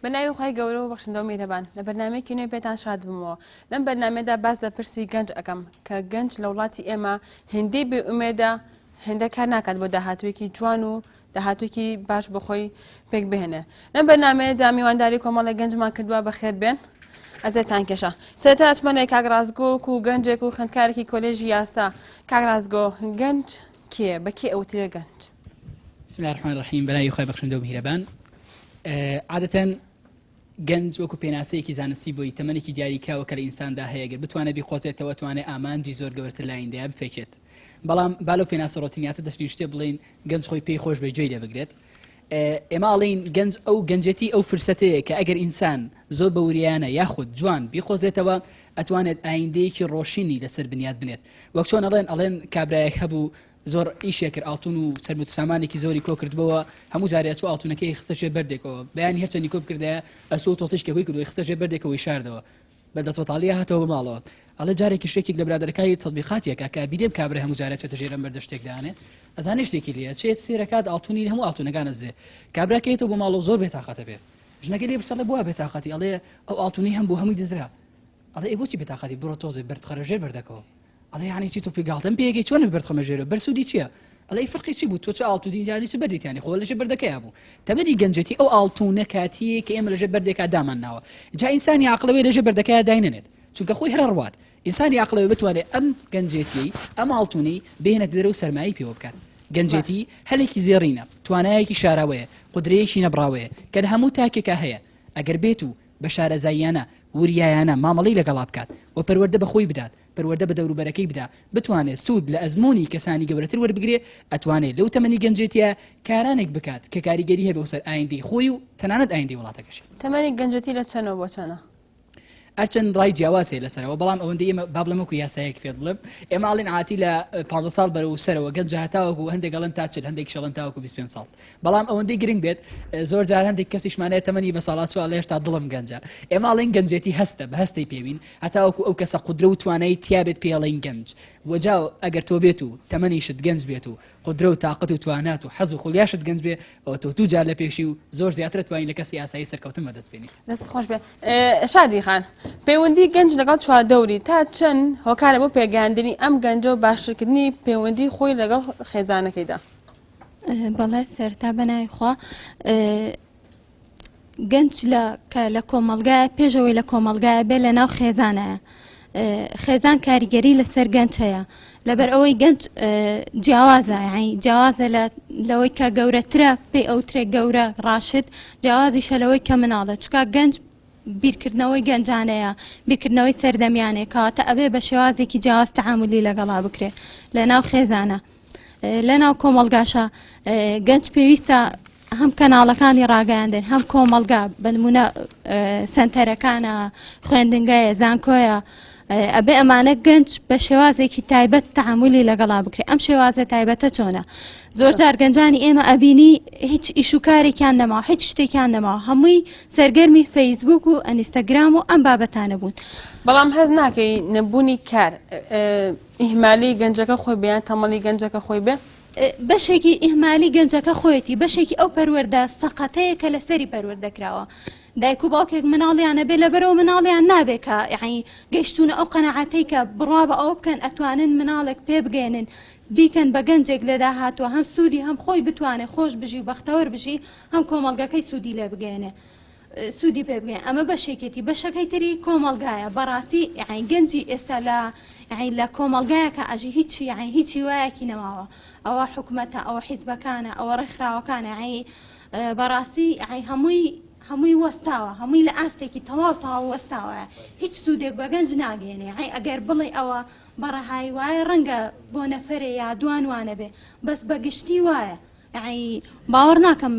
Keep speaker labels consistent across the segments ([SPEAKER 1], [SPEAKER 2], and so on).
[SPEAKER 1] بەناوی خی گەورە و بەخشندە و میهرەبان لە بەرنامەیەکی نوێ پێتان شاد بمەوە لەم بەرنامەدا باس لە پرسی گەنج ئەەکەم کە گەنج لە وڵاتی ئێمە هێندەی بێئومێدە هێندە کار ناکات بۆ داهاتوێکی جوان و داهاتوێکی باش بخۆی پێک بهێنێ لەم بەرنامەیەدا میوانداری کۆمەڵی گەنجمان کردووە بەخێر بێن ئەزێتان کێشە سێتە ئەچمەنێک کاگرازگۆک و گەنجێک و خوێندکارێکی کۆلێژی یاسا کاگرازگۆ گەنج کێ بەکێ ئەوترێ گەنج
[SPEAKER 2] بسم الله الرحمن الرحیم بەناوی خۆی بەخشندە و میهرەبان عادەتەن گەنج وەکو پێناسەیەکی زانستی بۆی تەمەنێکی دیاریکراوە کە لە ئینساندا هەیە گەر بتوانێت بیخۆزێتەوە توانێت ئامانجی زۆر گەورەتر لایندەیە بپێکێت بەڵام بالۆ پێناسە ڕۆتینیاتە دەشتی شتێ بڵین گەنج خۆی پێی خۆش بێ گوێی لێ بگرێت ئێمە ئاڵین گەنج ئەو گەنجەتی ئەو فرسەتەیە کە ئەگەر ئینسان زۆر بەوریانە یاخود جوان بیخۆزێتەوە ئەتوانێت ئایندەیەکی ڕۆشنی لەسەر بنیاد بنێت وەک چۆن ئەڵێن کابرایەک هەبوو زۆر ئیشێک کرد ئاڵتون و سەرمت سامانێکی زۆری کۆ کردبەوە هەموو جارێ چوو ئاڵتونەکەی خستەژێ بەردێکەوە بەیانی هەرچەندی کۆ بکردایە ئەسوو تۆسیشکەوەی کردوی خستەژێ بەردێکەوەی شاردەوە بەدەست بەتاڵیە هاتەوە بماڵەوە ئەڵێ جارێکی شتێکی لە برادەرەکانی تەطبیقاتێکە کە بیدێ کابرا هەموو جارێت چێتە ژێرە بەردە شتێکدانێ ئەزانێ شتێکی لێە چێت سێرەکات ئاڵتونی هەموو ئاڵتونەکانە زێ کابراکەیتەوە بۆ ماڵەوە زۆر بێتاقەتە بێ ژنەکە لێ بسەڵێ بووە بێتاقەتی ئەڵێ ئەو ئاڵتونی هەم بۆ هەمووی دزرا ئەڵێ بۆچی بێتاقەتی بڕۆ تۆزێ بەردخەرە ژێر بەردەکەوە ئەڵێ یعنی چی تۆ پێگاڵتەم پێیەکەی چۆن بەردخەمە ژێرە بەرسوودی چییە ئەڵێ فەرقی چی بوو تۆ چ ئاڵتونی چ بەردیتیانی خۆ لەژێ بەردەکەیە بوو تەمەنی گەنجەتی ئەو ئاڵتونە کاتیە کە ئێمە لەژێ بەردێکا دامان ناوە جا ئینسانی عەقڵەوەی لەژێ بەردەکەیە داینێنێت چونکە خۆی هەر ڕوات ئینسانی عەقڵەوەی بتوانێت ئەم گەنجێتی ئەم ئاڵتونەی بهێنێت دەرەوە سەرمایی پێوە بکات گەنجێتی هەلێکی زێڕینە توانایەکی شاراوەیە قودرەیەکی نەبراوەیە کە هەموو تاکێکە هەیە ئەگەر بێت و بە شارەزاییانە وریایانە مامەڵەی لەگەڵا بکات و پەروەردە بەخۆی بدات پەروەردە بە دەوروبەرەکەی بدا بتوانێت سوود لە ئەزمموی کەسانی گەورەتر وەربگرێ ئەتوانێت لەو تەمەنی گەنجێتیە کارانێک بکات کە کاریگەری هەبێ سەر ئایندەی خۆی و تەنانەت ئایندەی وڵاتەکەش
[SPEAKER 1] تەمەنی گەنجەتی لە چەنەوە بۆ چەنە
[SPEAKER 2] هەرچەند ڕای جیاوازێ لەسەرەوە بەڵام ئەوەندەی ئێمە با بڵێمەکو یاسایەک پێ بڵێم ئێمە ئاڵین عاتی لە 15 ساڵ بەرەو سەرەوە گەنج هەتاوەکو هەندێک گەڵن تا چل هەندێک شەڵن تاوەکو 25 ساڵ بەڵام ئەوەندەی گرنگ بێت زۆر جار هەندێک کەسیشمانەیە تەمەنی بە ساڵات سوال هێشتا دڵم گەنجە ئێمە ئاڵین گەنجێتی هەستە بە هەستەی پێوین هەتاوەکو ئەو کەسە قودرە و توانایی تیابێت پێڵین گەنج وەجاو ئەگەر تۆ بێت و تەمەنیشت گەنج بێت و قودرە و تااقەت و توانات و حەز و خۆلیاشت گەنج بێ ئەوە تۆ جار لە پێشی و زۆر زیاتر توانین لە کەسی یاسایی سەرکەوتن بەدەست بێنیت
[SPEAKER 1] دەست خۆش بێ شادی خان پەیوەندی گەنج لەگەڵ چواردەوری تا چەند هۆکارە بۆ پێگەاندنی ئەم گەنجە و باشترکردنی پەیوەندی خۆی لەگەڵ خێزانەکەیدا
[SPEAKER 3] بەڵێ سەرتا بەناوی خوا گەنج لە کۆمەڵگایە پێشەوەی لە کۆمەڵگایە بێ لە ناو خێزانەیە خێزان کاریگەری لەسەر گەنج هەیە لەبەر ئەوەی گەنج جیاوازە یعنی جیاوازە لەوەی کە گەورەترە پێی ئەوترێ گەورە ڕاشت جیاوازیشە لەوەی کە مناڵە چکە گەنج بیرکردنەوەی گەنجانەیە بیرکردنەوەی سەردەمیانەیە کەواتە ئەبێ بە شێوازێکی جیاواز تەعاملی لەگەڵا بکرێ لە ناو خێزانە لە ناو کۆمەڵگاشە گەنج پێویستە هەم کەناڵەکانی ڕاگەیاندن هەم کۆمەڵگا بنمونە سنتەرەکانە خوێندنگایە زانکۆیە ئەبێ ئەمانە گەنج بە شێوازێکی تایبەت تەعاملی لەگەڵا بکرێ ئەم شێوازە تایبەتە چۆنە زۆر جار گەنجانی ئێمە ئەبینی هیچ ئیشوکارێکیان نەماوە هیچ شتێکیان نەماوە هەمووی سەرگەرمی فەیسبوک و ئەنیستەگرام و ئەم بابەتانە بوون
[SPEAKER 1] بەڵام هەز ناکەی نەبوونی کار ئیهمالی گەنجەکە خۆی بیان تەمەڵی گەنجەکە خۆی بێ
[SPEAKER 3] بەشێکی ئیهمالی گەنجەکە خۆیەتی بەشێکی ئەو پەروەردە سەقەتەیە کە لەسەری پەروەردەکراوە دایک و باوکێک مناڵیانە بێ لەبەرەوە مناڵیان نابێت کە یعنی گەیشتونە ئەو قەنەعەتەی کە بڕوا بە ئەوە بکەن ئەتوانن مناڵێک پێ بگەێنن بیکەن بە گەنجێک لەدا هاتووە هەم سوودی هەم خۆی بتوانێت خۆش بژی و بەختەوەر بژی هەم کۆمەڵگەکەی سوودی لێ بگەێنێ سوودی پێ بگەێن ئەمە بەشێکێتی بەشەکەی تری کۆمەڵگایە بەڕاستی یعنی گەنجی ئێستا لە کۆمەڵگایە کە ئەژی هیچی یعنی هیچی وایەکی نەماوە ئەوە حکومەتە ئەوە حیزبەکانە ئەوە ڕێکخراوەکانە یعنی بەڕاستی یعنی هەمووی وەستاوە هەمووی لە ئاستێکی تەواو وەستاوە هیچ سوودێک بە گەنج ناگەێنێ ئەگەر بڵێ ئەوە بەڕەهای وایە ڕەنگە بۆ نەفەرێ یا دوانوانە بێ بەس بەگشتی وایە یعنی باوەڕ ناکەم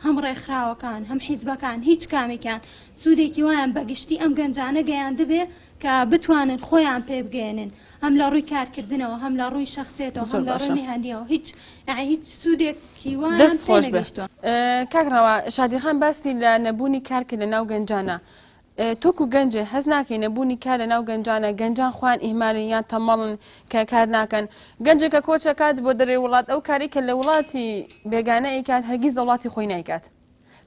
[SPEAKER 3] هەم ڕێکخراوەکان هەم حیزبەکان هیچ کامێکیان سوودێکی وایان بەگشتی ئەم گەنجانە گەیاندە بێ کە بتوانن خۆیان پێ بگەێنن هەم لە ڕووی کارکردنەوە هەم لە ڕووی شخصێتەوە هەم لە ڕووی هەندیەوە هیچ سوودێکی وایە
[SPEAKER 1] دەست خۆش بێ کاکڕەوە شادیخان باسی لە نەبوونی کارکرد لە ناو گەنجانە تۆکو گەنجێ هەز ناکەی نەبوونی کار لە ناو گەنجانە گەنجان خوان ئیهمالن یان تەمەڵن کە کار ناکەن گەنجێکە کۆچەکات بۆ دەرێ وڵات ئەو کاری کە لە وڵاتی بێگانە ئەیکات هەرگیز لە وڵاتی خۆی نایکات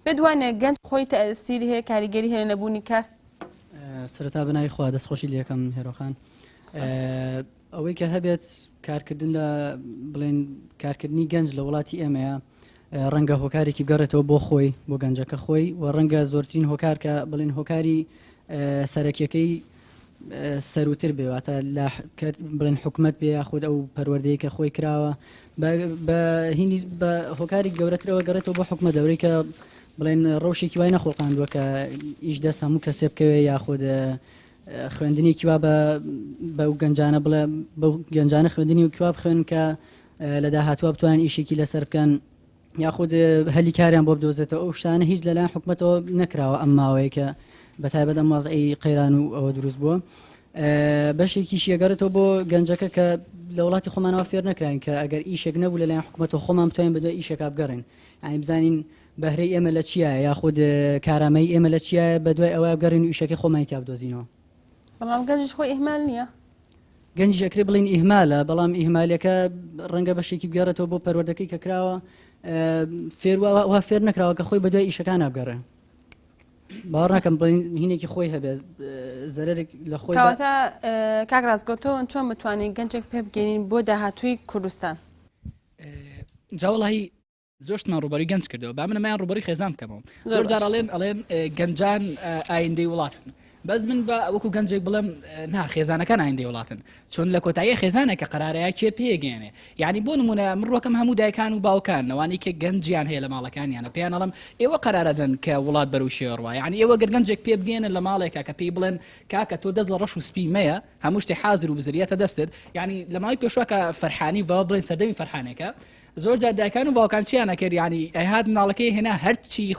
[SPEAKER 1] بدوانێ گەنج خۆی تەسیری هەیە کاریگەری هەیە نەبوونی کار
[SPEAKER 4] سەرەتا بنای خوا دەستخۆشی لەکەم هێرۆخان ئەوەی کە هەبێت کارکردن لە بڵێن کارکردنی گەنج لە وڵاتی ئێمەیە ڕەنگە هۆکارێکی گەڕێتەوە بۆ خۆی بۆ گەنجەکە خۆی و ڕەنگە زۆرترین هۆکار کە بڵێن هۆکاری سەرەکیەکەی سەروتر بێواتە بڵێن حکومت بێ یاخود ئەو پەروەردەیە کە خۆی کراوە بە هینی بە هۆکاری گەورەترەوە گەڕێتەوە بۆ حکومە دەورەی کە بڵێن ڕەوشێکی وای نەخۆڵقاندووە کە ئیش دەست هەموو کەسێ بکەوێ یاخود خوێندنێکی وا بە گەنجانە بڵێ بەو گەنجانە خوێندنی و کووا بخوێن کە لە داهاتوە بتوانن ئیشێکی لەسەر بکەن یاخود هەلی کاریان بۆ بدۆزێتەوە ئەو شتانە هیچ لەلایەن حکومەتەوە نەکراوە ئەم ماوەیە کە بەتایبەت ئەم وازعی قەیران و ئەوە دروست بووە بەشێکی شیەگەڕێتەوە بۆ گەنجەکە کە لە وڵاتی خۆمانەوە فێر نەکراین کە ئەگەر ئیشێک نەبوو لەلایەن حکومەتەوە خۆمان بتوانین بەدوای ئیشێکا بگەڕین یعنی بزانین بەهرەی ئێمە لە چیە یاخود کارامەی ئێمە لە چیە بەدوای ئەوە بگەڕین و ئیشەکەی خۆمان تیا بدۆزینەوە
[SPEAKER 1] بەڵام گەنجش خۆی ئیهمال نییە
[SPEAKER 4] گەنجی ئەکرێ بڵین ئیهمالە بەڵام ئیهمالەکە ڕەنگە بەشێکی بگەڕێتەوە بۆ پەروەردەکەی کە کراوە فێر فێر نەکراوە کە خۆی بەدوای ئیشەکان نابگەڕێ باوەڕ ناکەم بڵین هینێکی خۆی هەبێت زەرێک لە خۆی
[SPEAKER 1] کەواتە کاک ڕاستگۆتەوە چۆن بتوانین گەنجێک پێ بگەینین بۆ داهاتووی کوردستان
[SPEAKER 2] جاوەڵی زۆرتمان ڕوبەری گەنج کردەوە با منەمایان ڕوبەری خێزان بکەمەوە زۆر جار ئەڵێن گەنجان ئایندەی وڵاتن بەس من بە وەکو گەنجێک بڵێم نا خێزانەکان ئایندەی وڵاتن چۆن لە کۆتایی خێزانە کە قەرارەیە کێ پێگەێنێ یعنی بۆ نمونە من ڕۆکەم هەموو دایکان و باوکان نەوانی کە گەنجیان هەیە لە ماڵەکانیانە پێیان ئەڵم ئێوە قەرارەدەن کە وڵات بەرەو شێوەڕوا یعنی ئێوە گەر گەنجێک پێ بگێنن لە ماڵێکە کە پێی بڵێن کاکە تۆ دەست لە ڕەش و سپی مەیە هەموو شتێ حازر و بزریەتە دەستت یعنی لە ماوەی پێشوە کە فەرحانی بەوە بڵێن سەردەمی فەرحانێکە زۆر جار دایکان و باوکان چیانە کرد ینی ئەهات مناڵەکەی هێنا هەرچی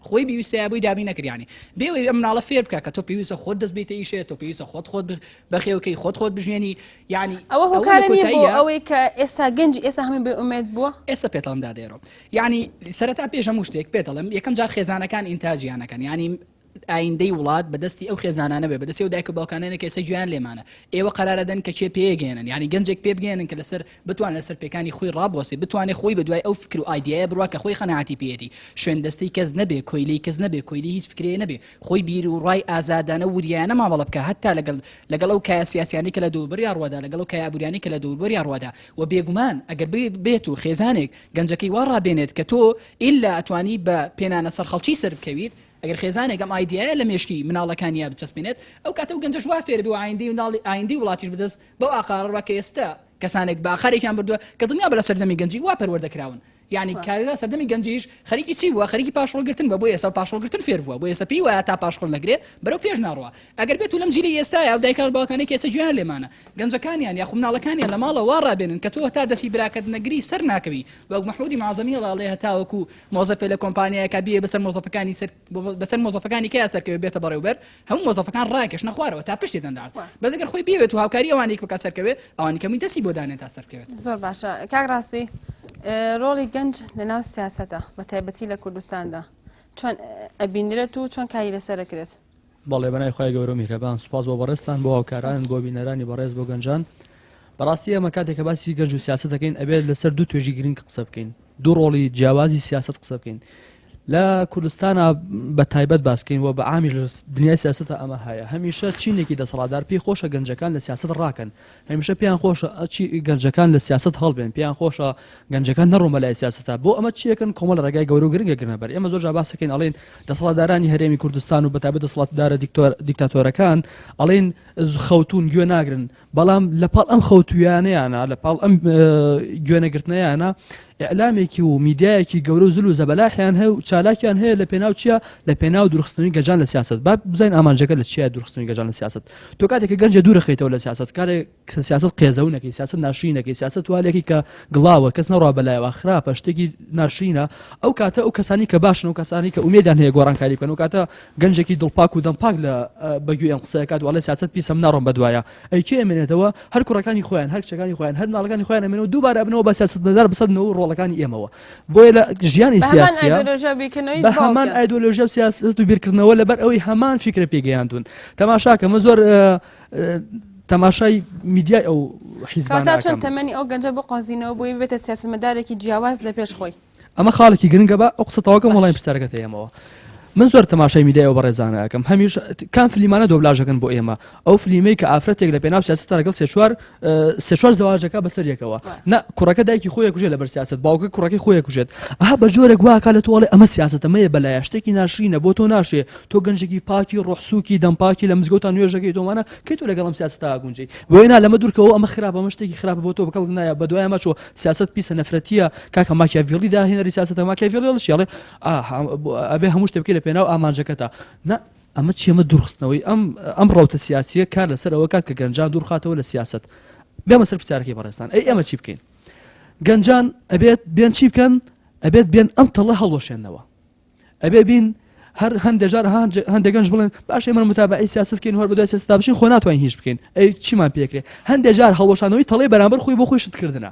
[SPEAKER 2] خۆی بیویستە بووی دابی نەکرد ینی بێوەی ئەم مناڵە فێر بکە کە تۆ پێویستە خۆت دەست بێتە ئیشێ تۆ پێویستە خۆت بەخێوکەی خۆت بژێنی ینی
[SPEAKER 1] ئەوە هۆکارە نیە بۆ ئەوەی کە ئێستا گەنجی ئێستا هەمووی بێ ئومێد بووە
[SPEAKER 2] ئێستا پێتەڵم دادێرۆ ینی سەرەتا پێش هەموو شتێک پێتەڵم یەکەم جار خێزانەکان ئینتاجیانەکەن ینی ئایندەی وڵات بەدەستی ئەو خێزانانە بێ بەدەستی و دایک و باوکانانە کە ئێستا گویان لێمانە ئێوە قەرارەدەن کە چێ پێگەێنن ینی گەنجێک پێ بگەێنن کە لەسەر بتوانێت لەسەر پێکانی خۆی ڕابوەسی بتوانێت خۆی بەدوای ئەو فکر و ئایدیایە بڕوا کە خۆی خەناعەتی پێێتی شوێن دەستی کەس نەبێ کۆیلی کەس نەبێ کۆیلی هیچ فکرێ نەبێ خۆی بیر و ڕای ئازادانە وریانە ماوەڵە بکە هەتا لەگەڵ ئەو کای سیاسیانی کە لە دووبەری ڕوادا لەگەڵ ئەو کای ئابووریانی کە لە دووبەری ڕوادا و بێگومان ئەگەر بێت و خێزانێک گەنجەکەی وا ڕابێنێت کە تۆ ئیلا ئەتوانی بە پێنانە سەر خەڵکی سەر بکەویت ئەگەر خێزانێک ئەم ئایدیایە لە مێشکی مناڵەکانیا بچەسبێنێت ئەو کاتە و گەنجەش وا فێر بێ و ئایندەی وڵاتیش بدەست بەو ئاقارڕوا کە ئێستا کەسانێک باخەرێکیان بردووە کە دنیا بە لە سەردەمی گەنجی وا پەروەردەکراون یعنی کارێرا سەردەمی گەنجیش خەریکی چی بووە خەریکی پاشۆڵگرتن بە بۆ ئێستا پاشۆڵگرتن فێر بووە بۆ ئێستا پێی وایە تا پاشۆڵ نەگرێ بەرەو پێش ناڕوە ئەگەر بێت و لەم جیلی ئێستاە ئەو دایکان باوکانێک ئێستا گویان لێمانە گەنجەکانیان یا مناڵەکانیان لە ماڵە وا ڕابێنن کە تۆ تا دەسی براکەت نەگری سەر ناکەوی وەک محمودی معزەمی هەڵاڵێ هەتاوەکو مۆزەفێ لە کۆمپانیایەکە بێ بەسەر مۆزەفەکانی کە سەرکەوێ بێتە بەڕێوبەر هەموو مۆزەفەکان ڕاکێشنە خوارەوە تا پشتی دەندات بەس ئەگەر خۆی بێت و هاوکاری ئەوانێک بکە سەرکەوێ ئەوانی کەمی دەسی بۆ دانێت تا سەرکەوێت
[SPEAKER 1] زۆر باشە کاک ڕاستی ڕۆڵی گەنج لەناو سیاسەتە بە تایبەتی لە کوردستاندا چۆن ئەبینرێت و چۆن کاری لەسەرەکرێت
[SPEAKER 5] بەڵێ بەنای خۆی گەورە و میهرەبان سوپاس بۆ بەڕێستان بۆ هاوکاران بۆ بینەرانی بەڕێز بۆ گەنجان بەڕاستی ئەمە کاتێککە باسی گەنج و سیاست دەکەین ئەبێت لەسەر دوو توێژی گرنگ قسە بکەین دوو ڕۆڵی جیاوازی سیاست قسە بکەین لە کوردستانە بە تایبەت باسکەین و بە عامیش دنیای سیاستە ئەمە هەیە هەمیشە چینێکی دەسەڵاتدار پێی خۆشە گەنجەکان لە سیاست ڕاکەن هەمیشە پێیان خۆشە گەنجەکان لە سیاست هەڵبێن پێیان خۆشە گەنجەکان نەڕۆمە لای سیاستە بۆ ئەمە چیەکەن کۆمەڵ ڕێگای گەورە و گرنگە گرنەبەر ئێمە زۆر باسەکەین ئەڵێن دەسەڵاتدارانی هەرێمی کوردستان و بە تایبەت دەسەڵاتدارە دیکتاتۆرەکان ئەڵێن خەوتون گوێ ناگرن بەڵام لەپاڵ ئەم خەوتویانەیانە لەپاڵ ئەم گوێنەگرتنەیانە ئەعلامێکی و میدیایەکی گەورە و زل و زەبەلاحیان هەیە و چالاکیان هەیە لە پێناو چیە لە پێناو دوورخستنەوەی گەنجان لە سیاست با بزین ئامانجەکە لە چیە دوورخستنەوەی گەنجان لە سیاست تۆ کاتێککە گەنجە دوورەخیتەوە لە سیاست کارێک سیاست قێزەونەکەی سیاست ناشرینەکەی سیاست توالێکی کە گڵاوە کەس نەڕوا بەلایەوە خراپە شتێکی ناشرینە ئەو کاتە ئەو کەسانی کە باشن و کەسانی کە ئومێدیان هەیە گۆڕانکاری بکەن و کاتە گەنجێکی دڵپاک و دەمپاک لە بەگوێ ئەم قسەکات وڵی سیاست پیسم ناڕۆم بەدوایە ئەیکێ ئەمێنێتەوە هەر کوڕەکانی خۆیان هەر کچەکانی خۆیان هەر ناڵەکانی خۆیان ئەمێنەوە دووبارە بنەوە بە سیاست مەدار بسەدنەوە ڕۆڵەکانی ئێمەوە بۆیە لە ژیانی سیاسیە بە هەمان ئایدۆلۆژیا و سیاست و بیرکردنەوە لەبەر ئەوەی هەمان فکرە پێگەیاندون تەماشاکەمە زۆر تەماشای میدیای ئەو حیزبانە
[SPEAKER 1] چۆن تەمەنی ئەو گەنجە بۆ قازینەوە بۆی بێتە سیاسەتمەدارێکی جیاواز لە پێش خۆی
[SPEAKER 5] ئەمە خاڵێکی گرنگە بە ئەو قسە تەواکەم وڵای پرسیارەکەت هەیەمەوە من زۆر تەماشای میدیای بە ڕێزانەکەم هەمیش کام فلیمانە دۆبلاژەکەن بۆ ئێمە ئەو فلیمەی کە ئافرەتێک لە پێناو سیاسەتە لەگەڵ سێ-چوار زەواجەکە بەسەر یەکەوە نە کوڕەکە دایکی خۆی کوژێت لەبەر سیاست باوکە کوڕەکەی خۆی کوژێت ئەها بە جۆرێک واکە لە تۆڵێ ئەمە سیاستە مەیە بەلایە شتێکی ناشرینە بۆ تۆ ناشێ تۆ گەنجێکی پاکی ڕۆحسووکی دەمپاکی لە مزگەوتان نوێژەکەی تۆمانە کەی تۆ لەگەڵم سیاستە گونجی بۆی نا لەمە دوورکەوە ئەمە خراپە ئەمە شتێکی خراپە بۆ تۆ بەکەڵ نایە بە دوایە مەچۆ سیاست پیسە نەفرەتیە کاکە ماکیاڤێلی داهێنەری سیاستە ماکیاڤێلی هەڵشیاڵێ ئەبێ هەموو شتێ بکەی لە پێناو ئامانجەکەتە نا ئەمە چێمە دوورخستنەوەی ئەم ڕەوتە سیاسیە کار لەسەر ئەوە کات کە گەنجان دوورخاتەوە لە سیاست بێمە سەر پرسیارەکەی بەڕێستان ئەی ئەمە چی بکەین گەنجان ئەبێت بێن چی بکەن ئەبێت بێن ئەم تەڵە هەڵوەشێنەوە ئەبێ بین هەر هەندێک جار هەندێک گەنج بڵێن باش ئێمە متابعی سیاستکەین هەر بەدوای سیاست بشین خۆ ناتوانین هیچ بکەین ئەی چیمان پێکرێ هەندێک جار هەڵوەشانەوەی تەڵەی بەرامبەر خۆی بۆ خۆی شتکردنە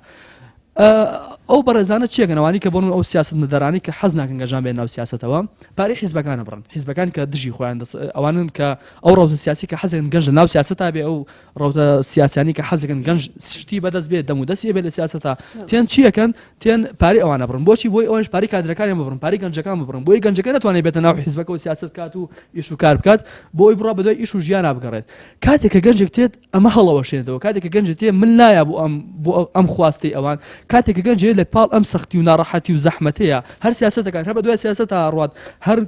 [SPEAKER 5] ئەو بەڕێزانە چیەکەنەوانی کە بۆن ئەو سیاست مدەرانی کە حەز ناکەن گەنجان بێن ناو سیاستەوە پارەی حیزبەکانە بڕن حیزبەکان کە دژی خۆیان ئەوانن کە ئەو ڕەوتە سیاسی کە حەزێن گەنج لە ناو سیاسەتا بێ ئەو ڕەوتە سیاسیانی کە حەزەکەن گەنج شتی بەدەست بێت دەم و دەستی بێت لە سیاسەتا تێن چیەکەن تێن پارەی ئەوانە بڕن بۆچی بۆی ئەوەش پارەی کادرەکانی بڕن پارەی گەنجەکان بڕن بۆی گەنجەکە ناتوانێت بێتە ناو حیزبەکە و سیاست کات و ئیش و کار بکات بۆی بڕا بەدوای ئیش و ژیان بگەڕێت کاتێک کە گەنجێک تێت ئەمە هەڵەوەشێنێتەوە کاتێک کە گەنج تێ من لایە بۆ ئەم خواستی ئەوان کاتێک کە گەنجێ لە پاڵ ئەم سەختی و ناڕەحەتی و زەحمەتەیە هەر سیاسەتەکان هەر بەدوای سیاسەتە ڕوات هەر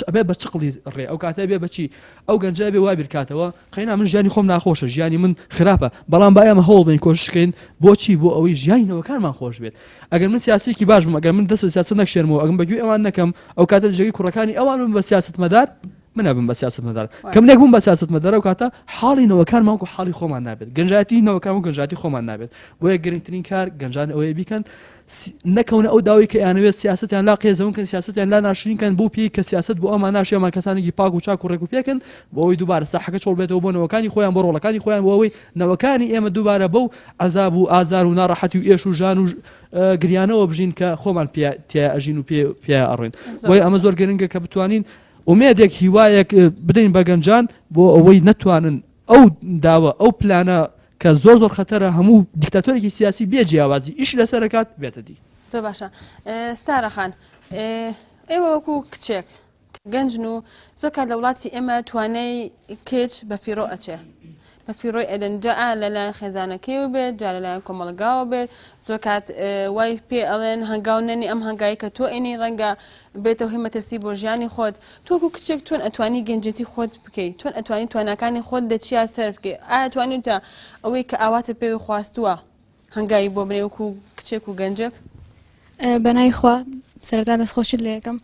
[SPEAKER 5] ئەبێ بە چقڵی ڕێ ئەو کاتە بێ بەچی ئەو گەنجە بێ وای بیرکاتەوە قەینا من ژیانی خۆم ناخۆشە ژیانی من خراپە بەڵام با ئێمە هەوڵ بین کۆششکەین بۆچی بۆ ئەوەی ژیانینەوەکانمان خۆش بێت ئەگەر من سیاسێکی باش بم ئەگەر من دەست بە سیاست نەکشێنمەوە ئەگەم بەگوێ ئەوان نەکەم ئەو کاتە لەژێگەی کوڕەکانی ئەوان بم بە سیاست مەدار من ئەبم بە سیاست مەدار کەم نێک بووم بە سیاست مەدارە و کاتە حاڵی نەوەکانمان و حاڵی خۆمان نابێت گەنجاتی نەوەکان و گەنجاتی خۆمان نابێت بۆیە گرنگترین کار گەنجان ئەوەیە بیکەن نەکەونە ئەو داوای کە یانەوێت سیاستیان لا قێزەونکەن سیاستیان لا ناشرینکەن بۆ پێی کە سیاست بۆ ئەمان ناشێ ئەمان کەسانێکی پاک و چاک و ڕێک و پێکەن بۆ ئەوەی دووبارە ساحەکە چۆڵ بێتەوە بۆ نەوەکانی خۆیان بۆ ڕۆڵەکانی خۆیان بۆ ئەوەی نەوەکانی ئێمە دووبارە بەو عەزاب و ئازار و ناڕەحەتی و ئێش و ژان و گریانەوە بژین کە خۆمان تیا ئەژین و پێ ئەڕۆین بۆیە ئەمە زۆر گرنگە کە بتوانین ومێدێک هیوایەک بدەین بە گەنجان بۆ ئەوەی نەتوانن ئەو داوە ئەو پلانە کە زۆر زۆر خەتەرە هەموو دیکتاتۆرێکی سیاسی بێ جیاوازی ئیش لەسەرکات بێتە دی
[SPEAKER 1] زۆر باشە ستارەخان ئێوە وەکو کچێک گەنجن و زۆر کات لە وڵاتی ئێمە توانای کچ بە فیرۆ ئەچێ بە فیرۆی ئەدەنجا لەلایەن خێزانەکەی و بێت جا لەلایەن کۆمەڵگاوە بێت زۆر کات وای پێ ئەڵێن هەنگاونەنی ئەم هەنگایی کە تۆ ئێنی ڕەنگە بێتەوە هی مەترسی بۆ ژیانی خۆت تۆکو کچێک چۆن ئەتوانی گەنجێتی خۆت بکەیت چۆن ئەتوانی توانەکانی خۆت لە چیا سەرف بکەیت ئەتوانی تا ئەوەی کە ئاواتە پێوی خواستووە هەنگایی بۆ بنێ وەکو کچێک و گەنجێک
[SPEAKER 6] بەنای خوا سەرەتا دەستخۆشت لە یەکەم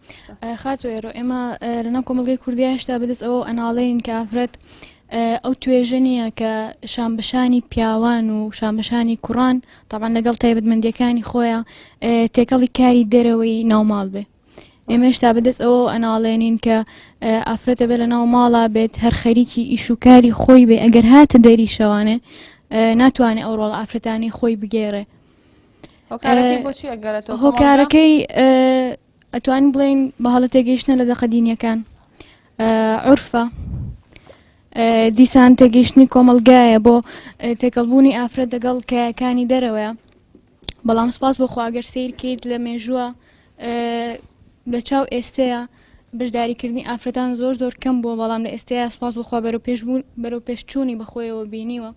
[SPEAKER 6] خاتۆ ئێرۆ ئێمە لەناو کۆمەڵگەی کوردیا هێشتا بەدەست ئەوە ئەناڵێن کە ئافرەت ئەو توێژە نییە کە شانبەشانی پیاوان و شانبەشانی کوڕان تاوان لەگەڵ تایبەتمەندیەکانی خۆیان تێکەڵی کاری دەرەوەی ناوماڵ بێ ئێمە هێشتا بەدەست ئەوە ئەناڵێنین کە ئافرەتە بێ لە ناو ماڵا بێت هەر خەریکی ئیشوکاری خۆی بێ ئەگەر هاتە دەری شەوانێ ناتوانێت ئەو ڕۆڵ ئافرەتانی خۆی بگێڕێ هۆکارەکەی ئەتوانین بڵێن بە هەڵە تێگەیشتنە لە دەقەدینیەکان عورفە دیسان تێگەیشتنی کۆمەڵگایە بۆ تێکەڵبوونی ئافرەت دەگەڵ کایەکانی دەرەوەیە بەڵام سپاس بۆ خواگەر سیر کەیت لە مێژووە لە چاو ئێستەیە بەشداریکردنی ئافرەتان زۆر زۆر کەم بووە بەڵام لە ئێستەیە سپاس بۆخوا بەرەو پێشچوونی بەخۆیەوە بینیوە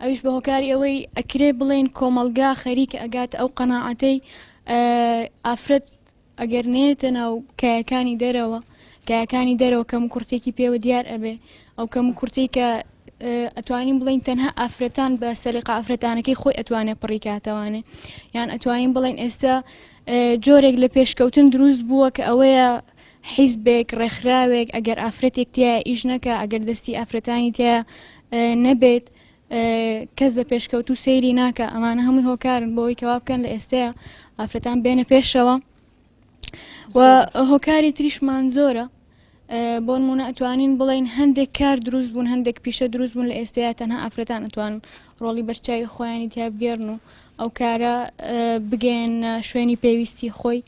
[SPEAKER 6] ئەویش بە هۆکاری ئەوەی ئەکرێ بڵێن کۆمەڵگا خەریکە ئەگات ئەو قەناعەتەی ئافرەت ئەگەر نێتە ناو کایەکانی دەرەوە کەم کورتێکی پێوە دیار ئەبێ ئەو کەم کورتی کە ئەتوانین بڵین تەنها ئافرەتان بە سەلیقە ئافرەتانەکەی خۆی ئەتوانێت پڕیکاتەوانێ یان ئەتوانین بڵین ئێستا جۆرێک لە پێشکەوتن دروست بووە کە ئەوەیە حیزبێک ڕێکخراوێک ئەگەر ئافرەتێک تایە ئیش نەکە ئەگەر دەستی ئافرەتانی تایە نەبێت کەس بە پێشکەوت و سەیری ناکە ئەمانە هەمووی هۆکارن بۆەوەی کەوا بکەن لە ئێستەیە ئافرەتان بێنە پێشەوە و هۆکاری تریشمان زۆرە بۆ نمونە ئەتوانین بڵین هەندێک کار دروست بوون هەندێک پیشە دروست بوون لە ئێستەیە تەنها ئافرەتان ئەتوانن ڕۆڵی بەرچاوی خۆیانی تیا بگێڕن و ئەو کارە بگەن شوێنی پێویستی خۆی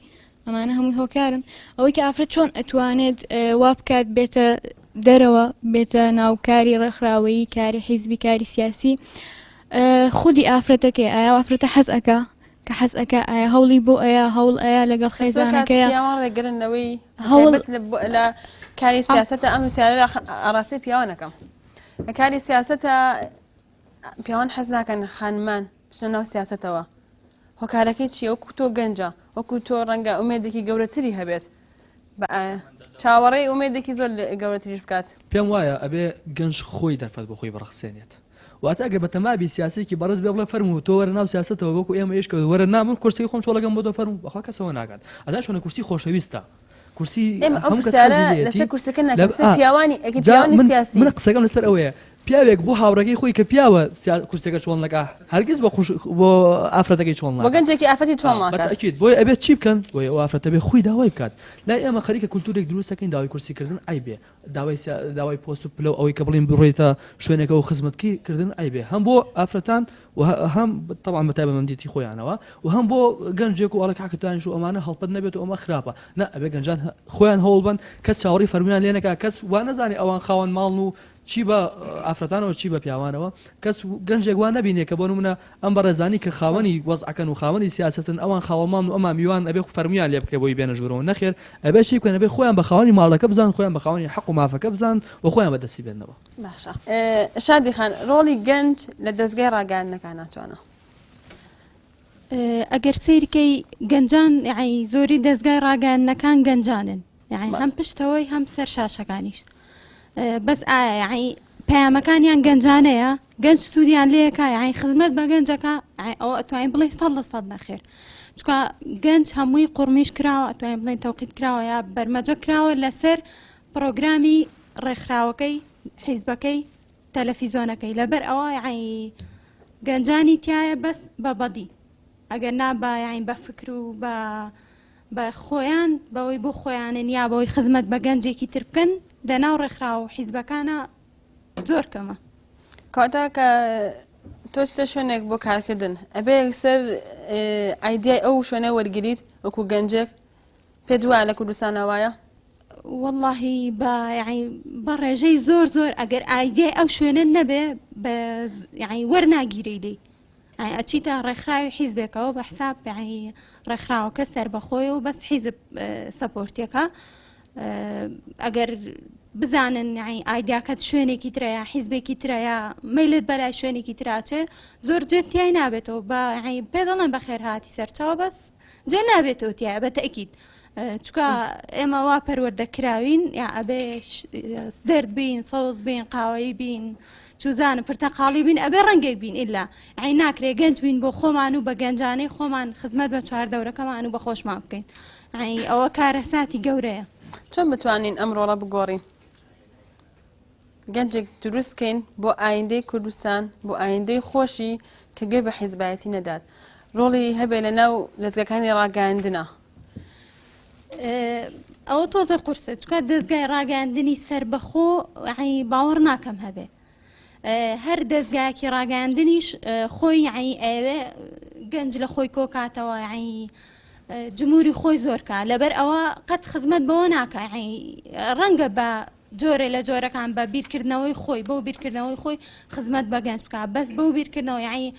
[SPEAKER 6] ئەمانە هەمووی هۆکارن ئەوەی کە ئافرەت چۆن ئەتوانێت وا بکات بێتە دەرەوە بێتە ناوکاری ڕێکخراوەیی کاری حیزبی کاری سیاسی خودی ئافرەتەکەی ئایا ئافرەتە حەز ئەکا کە حەز ئەکە ئایا هەوڵی بۆ ئەیە هەوڵ ئەیە لەگەڵ خێزانەکەیە
[SPEAKER 1] پیاوان ڕێگرنەوەی
[SPEAKER 6] هەوڵ
[SPEAKER 1] لە کاری سیاستە ئەم سیارە ئاڕاستی پیاوانەکەم لە کاری سیاستە پیاوان حەز ناکەن خانمان بچنە ناو سیاستەوە هۆکارەکەی چیە وەکو تۆ گەنجە وەکو تۆ ڕەنگە ئومێدێکی گەورەتری هەبێت چاوەڕێی ئومێدێکی زۆر گەورەتریش بکات
[SPEAKER 5] پێم وایە ئەبێ گەنج خۆی دەرفەت بۆ خۆی بڕخسێنێت واتە ئەگەر بە تەمابی سیاسێکی بەڕز بێ بڵێ فەرموو تۆ وەرە ناو سیاستەوە وەکو ئێمە ئێشکە وەرە نامن کورسی خۆم چۆڵەکەم بۆ تۆ فەرموو بەخوا کەسەوە ناکات ئەدا چۆنە کورسی خۆشەویستە کورسی
[SPEAKER 1] لەسەر کورسەکە ناکە پیاوانی سیاسی
[SPEAKER 5] من قسەکەم لەسەر ئەوەیە پیاوێک بۆ هاوڕەکەی خۆی کە پیاوە کورسەکە چۆن لەکە هەرگیز بۆ ئافرەتەکەی چۆن
[SPEAKER 1] بۆ گەنجێکی ئافرەتی چۆن
[SPEAKER 5] ئەکید بۆی ئەبێت چی بکەن بۆی ئەو ئافرەتە بێ خۆی داوای بکات لای ئێمە خەریکە کولتورێک دروستەکەین داوای کورسیکردن ئایبێ داوای پۆست و پلە ئەوەی کە بڵین بڕۆیتە شوێنێکە و خزمەتکی کردن ئایبێ هەم بۆ ئافرەتان و هەم طبعا بەتایبەتمەندیتی خۆیانەوە و هەم بۆ گەنجێک و ئەڵەکەکەتوانیش و ئەمانە هەڵپەت نەبێت و ئەمە خراپە نە ئەبێ گەنجان خۆیان هەوڵ بن کەس چاوەڕی فەرمیان لێ نەکا کەس وا نەزانێ ئەوان خاوەن ماڵن و چی بە ئافرەتانەوە چی بە پیاوانەوە کەس گەنجێک وان نبینێ کە بۆ نمونە ئەم بەڕێزانی کە خاوەنی وەزعەکەن و خاوەنی سیاستن ئەوان خاوەڵمان و ئەمان میوان ئەبێ فەرمیان لێ بکرێ بۆی بێنە ژوورەوە نەخێر ئەبێ چی بکەن ئەبێ خۆیان بە خاوەنی ماڵەکە بزان خۆیان بە خاوەنی حەق و مافەکە بزان و خۆیان بەدەستی بێنەوە
[SPEAKER 1] باشە شادی خان ڕۆڵی گەنج لە دەستگای ڕاگەاندنەکانە چۆنە
[SPEAKER 3] ئەگەر سیرکەی گەنجان یعنی زۆری دەستگای ڕاگەاندنەکان گەنجانن یعنی هەم پشتەوەی هەم سەر شاشەکانیش بەس ئایا یعنی پەیامەکانیان گەنجانەیە گەنج سوودیان لێەکە یعنی خزمەت بە گەنجەکە ئەوە ئەتوانین بڵێ 100% نەخێر چکە گەنج هەمووی قورمیش کراوە ئەتوانین بڵێن تەوقیت کراوە یا بەرمەجە کراوە لەسەر پرۆگرامی ڕێکخراوەکەی حیزبەکەی تەلەڤیزۆنەکەی لەبەر ئەوە یعنی گەنجانی تایە بەس بە بەدی ئەگەر نا بە یعنی بە فکر و بە خۆیان بەوەی بۆ خۆیانن یا بەوەی خزمەت بە گەنجێکی تر بکەن لەناو ڕێکخراو حیزبەکانە زۆر کەمە
[SPEAKER 1] کاتە کە تۆ چتە شوێنێک بۆ کارکردن ئەبێ سەر ئایدیای ئەو شوێنە وەرگریت وەکو گەنجێک پێ دوایە لە کوردستانە وایە
[SPEAKER 3] واللهی بە ڕێژەی زۆر ئەگەر ئایدیای ئەو شوێنە نەبێ یعنی وەرناگیرەی لێ ئەچیتە ڕێکخراوی حیزبێکەوە بە حساب ڕێکخراوەکە سەربەخۆی و بەس حیزب سەپۆرتێکە ئەگەر بزانن ئایدیاکەت شوێنێکی ترەیە حیزبێکی ترەیە مەیلت بەلای شوێنێکی تراچێ زۆر جێتیای نابێتەوە بە پێ دەڵێن بەخێر هاتی سەرچاوە بەس جێ نابێتەوە تایە بە تەکید چکە ئێمە وا پەروەردەکراوین یا ئەبێ زرد بین سەوز بین قاوەیی بین چوزانە پرتەقاڵی بین ئەبێ ڕەنگێک بین ئیلا ناکرێ گەنج بین بۆ خۆمان و بە گەنجانەی خۆمان خزمەت بە چواردەورەکەمان و بە خۆشمان بکەین ئەوە کارەساتی گەورەیە
[SPEAKER 1] چۆن بتوانین ئەم ڕۆڵە بگۆڕین گەنجێک دروستکەین بۆ ئایندەی کوردستان بۆ ئایندەی خۆشی کە گوێ بە حیزبایەتی نەدات ڕۆڵی هەبێ لە ناو دەستگاکانی ڕاگەاندنە
[SPEAKER 3] ئەوە تۆزە قورسە چکە دەستگای ڕاگەاندنی سەربەخۆ باوەڕ ناکەم هەبێ هەر دەستگایەکی ڕاگەاندنیش خۆی ئەوێ گەنج لە خۆی کۆکاتەوە جمهوری خۆی زۆرکە لەبەر ئەوە قەت خزمەت بەوە ناکە ڕەنگە بە جۆرە لە جۆرەکان بە بیرکردنەوەی خۆی بۆ بیرکردنەوەی خۆی خزمەت بە گەنج بکە بەس بەو بیرکردنەوەی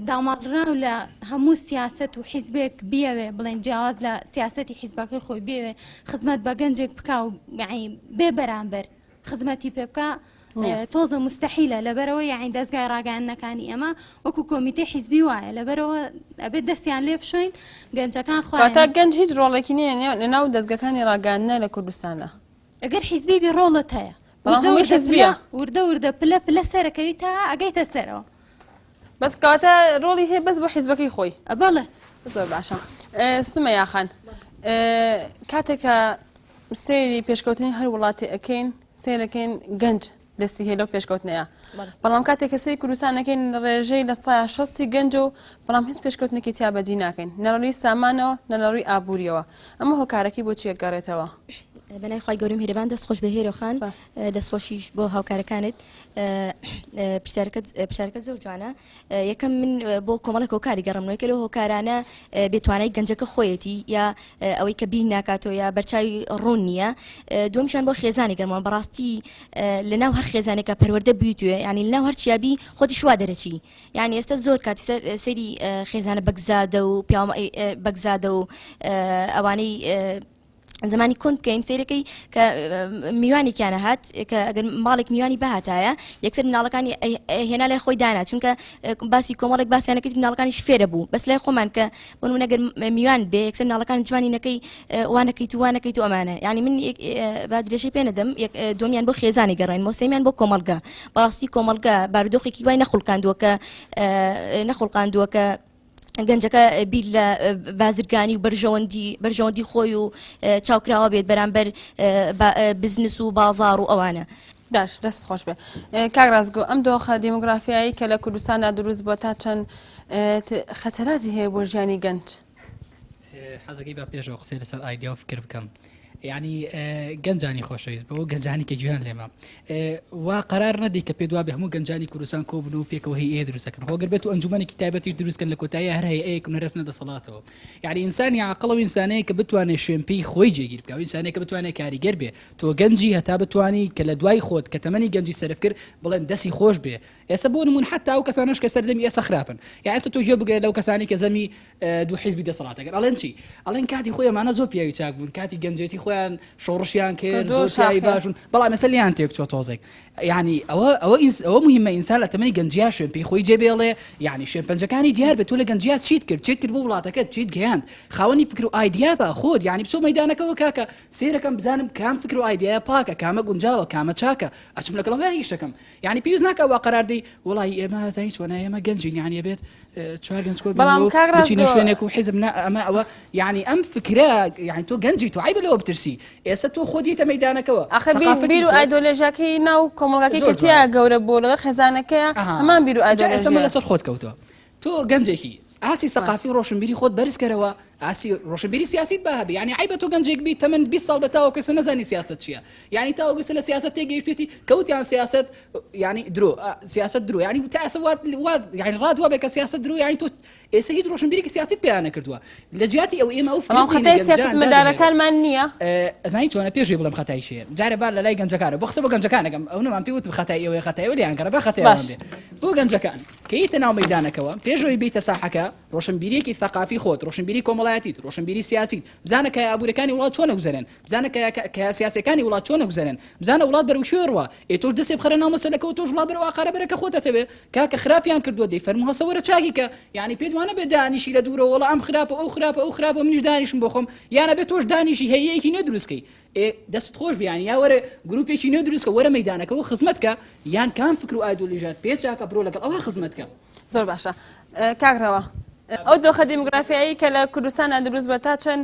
[SPEAKER 3] داماڕاو لە هەموو سیاست و حیزبێک بیاوێ بڵێن جیاواز لە سیاستی حیزبەکەی خۆی بێوێ خزمەت بە گەنجێک بکە و بێ بەرامبەر خزمەتی پێ بکە تۆزە مستحیلە لەبەرەوە دەستگای ڕاگەاندنەکانی ئەمە وەکو کۆمیتەی حیزبی وایە لەبەرەوە ئەبێت دەستیان لێ بشۆین گەنجەکان
[SPEAKER 1] خۆتا گەنج هیچ ڕۆڵێکی نییە لە ناو دەستگەکانی ڕاگەاندنە لە کوردستانە
[SPEAKER 3] ئەگەر حیزبی بێ ڕۆڵت هەیە وردە پلە سەرەکەوی تا ئەگەیتە سەرەوە
[SPEAKER 1] بەس کاتە ڕۆڵی هەیە بەس بۆ حیزبەکەی خۆی
[SPEAKER 3] بەڵێ
[SPEAKER 1] زۆر باشە سمەیا خان کاتێکە سەیری پێشکەوتنی هەر وڵاتی ئەەکەین سیرەکەین گەنج دەستی هێ لەو پێشکەوتنەیە بەڵام کاتێک کە سەی کوردستانەکەین ڕێژەی لە 60 گەنج و بەڵام هیچ پێشکەوتنێکی تیا بەدی ناکەین نەڕۆی سامانەوە نەڕۆی ئابوووریەوە ئەمە هۆکارەکەی بۆ چیە گەڕێتەوە
[SPEAKER 7] بەنایخوای گەورم هێرەبان دەستخۆش بە هێرۆخان دەستخۆشیش بۆ هاوکارەکانت پرسیارەکە زۆر جوانە یەکەم من بۆ کۆمەڵک هۆکاری گەڕمنەوەیکە لەو هۆکارانە بێتوانای گەنجەکە خۆیەتی یا ئەوەی کە بیر ناکاتەوە یا بەرچاوی ڕوون نییە دومیشان بۆ خێزانی گەرمەوە بەڕاستی لەناو هەر خێزانێکە پەروەردە بیتوێ ینی لەناو هەرچیابی خۆتی شوا دەرەچی یعنی ئێستا زۆر کاتی سەری خێزانە بەگزادە و بەگزادە و ئەوانەی زمانی کۆن بکەین سیرەکەی کە میوانێکیانە هات کە ئەگەر ماڵێک میوانی بەهاتایە یەکسەر مناڵەکانی هێنا لای خۆی دانا چونکە باسی کۆمەڵێک باسییانەکەی مناڵەکانی فێرە بوو بەس لای خۆمان کە بۆ نەگەر میوان بێ یەکسەر مناڵەکان جوانینەکەی وانەکەیت و ئەمانە ینی من با درێژەی پێ نەدەم دۆمیان بۆ خێزانی گەڕین مۆسەمیان بۆ کۆمەلگا بەڕاستی کۆمەلگا بارودۆخێکی وای نەخڵقاندووە کە گەنجەکە بیر لە بازرگانی و بەرژەوەندی خۆی و چاوکراوە بێت بەرامبەر بزنس و بازار و ئەوانە
[SPEAKER 1] داش دەست خۆش بێ کاک ڕازگۆ ئەم دۆخە دیموگرافیایی کە لە کوردستاندا دروست بۆ تا چەند خەتەراتی هەیە بۆ ژیانی گەنج
[SPEAKER 2] حەزەکەی بە پێشەوە قسەی لەسەر ئایدیا و فکر بکەم یعنی گەنجانی خۆشەویست بۆ گەنجانی کە گوێن لێمە وا قرار نەدی کە پێ دوابێ هەموو گەنجانی کوردستان کۆبن و پێکەوە هی ئێ دروستەکەن هۆگەر بێت و ئەنجومەنێکی تایبەتی دروستکەن لە کۆتایی هەر هەیە ئەیەک نەرەس نەدەسەڵاتەوە یعنی ئینسانی عاقڵ و ئینسانەیە کە بتوانێت شوێنپێی خۆی جێگیر بکە و ئینسانەیە کە بتوانێت کاریگەر بێ تۆ گەنجی هەتا بتوانی کە لە دوای خۆت کە تەمەنی گەنجی سەرف کرد بڵێن دەستی خۆش بێ ئێستا بۆ نمون حتا ئەو کەسانش کە سەردەمی ئێستا خراپن یا ئێستا تۆ گوێ بگرێت لەو کەسانی کە زەمی دوو حیزبی دەسەڵاتەکەن ئەڵێن چی ئەڵێن کاتی خۆیانمانە زۆر پیاوی چاک بوون کاتی گەنجێتی خۆیان شۆڕشیان کرد زۆر پیاوی باشون بەڵام مەسەل لیان تێک چۆ تۆزێک یعنی ئەوە مهمە ئینسان لە تەمەنی گەنجیا شوێن پێی خۆی جێبێڵێ یعنی شوێن پەنجەکانی دیار بێت تۆ لە گەنجیا چیت کرد بۆ وڵاتەکەت چیت گەیاند خاوەنی فکر و ئایدیا بە خۆت یعنی بچۆ مەیدانەکەەوە کاکە سێرەکەم بزانم کام فکر و ئایدیا پاکە کامە گونجاوە کامە چاکە ئەچم لەگەڵ هیچەکەم یعنی پێویست ناکە وا قەراردەی وڵی ئێمە زانی چۆنە ئێمە گەنجین یعنی بێت چوار گەنج کۆ بچینە شوێنێک و حیزب ئەمە ئەوە یعنی ئەم فکرە یعنی تۆ گەنجی تۆ عیبە لەوە بترسی ئێستا تۆ خۆدیتە مەیدانەکەەوە
[SPEAKER 1] بیر و ئایدۆلۆژیاکەی ناو کۆمەڵگەکەی کەتیا گەورە بۆ لەگە خێزانەکەیە هەمان بیر و ئایدۆلۆژی
[SPEAKER 2] لەسەر خۆت کەوتەوە تۆ گەنجێکی ئاسی سەقافی ڕۆشنبیری خۆت بەرزکەرەوە ئاسی ڕۆشنبیری سیاسیت بە هەبێ یعنی عیبە تۆ گەنجێک بیت تەمەن 20 ساڵ بەتاوە کەسە نەزانی سیاست چییە یعنی تاوە بێسە لە سیاست تێگەیشت پێێتی کەوتیان سیاست یعنی سیاست درۆ یعنی تاسە یعنی ڕادوە بێ کە سیاست درۆ یعنی تۆ ئێستا هیچ ڕۆشنبیرێکی سیاست پێیان نەکردووە لە جیاتی ئەو ئێمە ئەو
[SPEAKER 1] خەتای مەدارەکانمان نییە
[SPEAKER 2] ئەزانی چۆنە پێشی بڵم خەتای شێ جارە با لە لای گەنجەکانە بۆ قسە بۆ گەنجەکانەکەم ئەو نەمان پێوت خەتای ئەوەیە خەتای ئەو لیان کەرە بە خەتایان بێ بۆ گەنجەکان کە هیتە ناو مەیدانەکەەوە پێشەوەی بیتە ساحەکە ڕۆشنبیریەکی ثەقافی خۆت ڕۆشنبیری کۆمەڵایەتیت ڕۆشنبیری سیاسیت بزانە کە ئابوورەکانی وڵات چۆنە گوزەرن بزانە کە سیاسەکانی وڵات چۆنە گوزەرن بزانە وڵات بەرەو شوێڕوە تۆش دەسێ بخەرە ناو مەسەلەکەەوە تۆش وڵات بەرەو ئاخارە بەرەکە خۆتەتەوێ کاکە خراپیان کردووە دەی فەرموو هەسەوەرە چاکی کە یعنی پێ دوانە بێ دانیشی لە دوورە وڵا ئەم خراپە ئەو خراپە منیش دانیشم بۆ خۆم یانە بێت تۆش دانیشی هەیەیەکی نەدروستکەی دەست خۆش بیان یا وەرە گروپێکی نوێ دروستکە وەرە مەیدانەکەەوە خزمەتکە یان کام فکر و ئایدۆلۆژیات پێچاکە بڕۆ لەگەڵ ئەوە خزمەتکە
[SPEAKER 1] زۆر باشە کاکڕەوە ئەو دۆخە دیموگرافیایی کە لە کوردستانە دروست بە تا چەند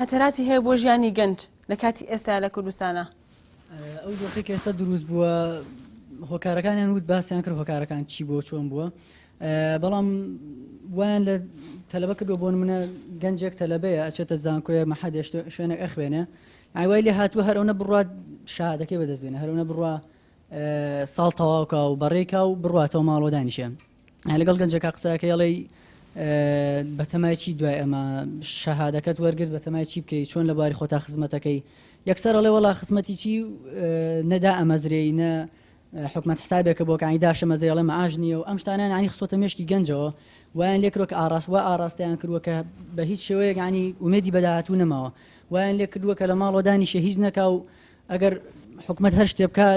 [SPEAKER 1] خەتەراتی هەیە بۆ ژیانی گەنج لە کاتی ئێستا لە کوردستانە
[SPEAKER 4] ئەو دۆخێک ئێستا دروست بووە هۆکارەکانیان وت باسییان کرد هۆکارەکان چی بۆ چۆن بووە بەڵام وایان لە تەلەبە کردو بۆ منە گەنجێک تەلەبەیە ئەچێتە زانکۆیە مەحەد شوێنێک ئەخوێنێ ئایوای لێ هاتووە هەرەونە بڕات شادەکەی بەدەستبێنە هەرەونە بڕوا ساڵ تەواوکە و بەڕێکا و بڕاتەوە ماڵۆ دانیشە لەگەڵ گەنجەکە قسەکەیڵی بەتەمایکی دوای ئەمە شەهادەکەت وەرگرت بەتەمای چی بکەیت چۆن لە باری خۆتا خزمەتەکەی یەکسەر ئەڵێ وەڵا خزمەتی چی نەدا ئەمەزرێی نە حکومەت حسابێکە بۆ کانی داشە مەزێڵێ مەعاژ نییە و ئەم شتانیان عنی خسۆتە مێشکی گەنجەوە وایان لێکرۆ کە ئاراستیان کردووە کە بە هیچ شێوەیەک عنی ومێدی بەداهاتوو نەماوە وایان لێ کردووە کە لە ماڵۆ دانیشە هیچ نەکا و ئەگەر حکومەت هەر شتێ بکە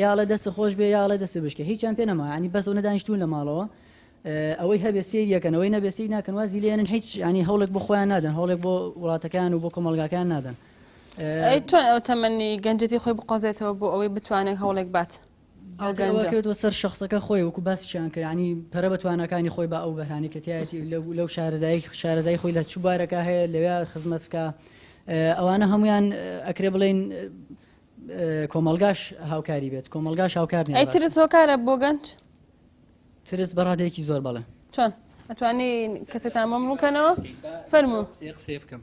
[SPEAKER 4] یاڵە دەست خۆش بێ یاڵە دەست بشکە هیچیان پێ نەما عنی بەس نەدانیشتون لە ماڵەوە ئەوەی هەبێ سێریەکەن ئەوەی نەبێ سێری ناکەن وازی لێنن هیچ ینی هەوڵێک بۆ خۆیان نادەن هەوڵێک بۆ وڵاتەکان و بۆ کۆمەلگاکان نادەن
[SPEAKER 1] چۆن ئەو تەمەنی گەنجەتی خۆی بقۆزێتەوە بۆ ئەوەی بتوانێت هەوڵێک بات
[SPEAKER 4] ئەوگەنجەوە سەر شخصەکە خۆی وەکو باسییان کرد ینی پەرە بەتوانەکانی خۆی بە ئەو بەرهانی کە تایەتی لەو شارەزایی خۆی لە چوبارەکە هەیە لەوێ خزمەت بکە ئەوانە هەمویان ئەکرێ بڵێن کۆمەلگاش هاوکاری بێت کۆمەلگاش هاوکار نیە
[SPEAKER 1] ئەی ترس هۆکارە بۆ گەنج
[SPEAKER 4] ترس بەڕادەیەکی زۆر بەڵێ
[SPEAKER 1] چۆن ئەتوانی کەسێتان مەمنووکەنەوە فەرموو
[SPEAKER 2] قسێ بکەم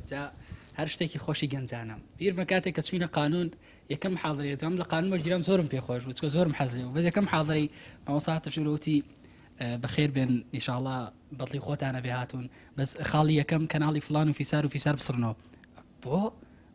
[SPEAKER 2] هەر شتێکی خۆشی گەنجانم بیر بە کاتێک کە چوینە قانون یەکەم حاضرێتم لە قانون وەرگیرام زۆرم پێخۆش بوو چکە زۆرم حەزێ و بەس یەکەم حاضری مامۆستا تەشوروتی بەخێر بێن ئینشاءڵڵا بەڵی خۆتانە بێ هاتوون بەس خاڵی یەکەم کەناڵی فلان و فیسار بسڕنەوە بۆ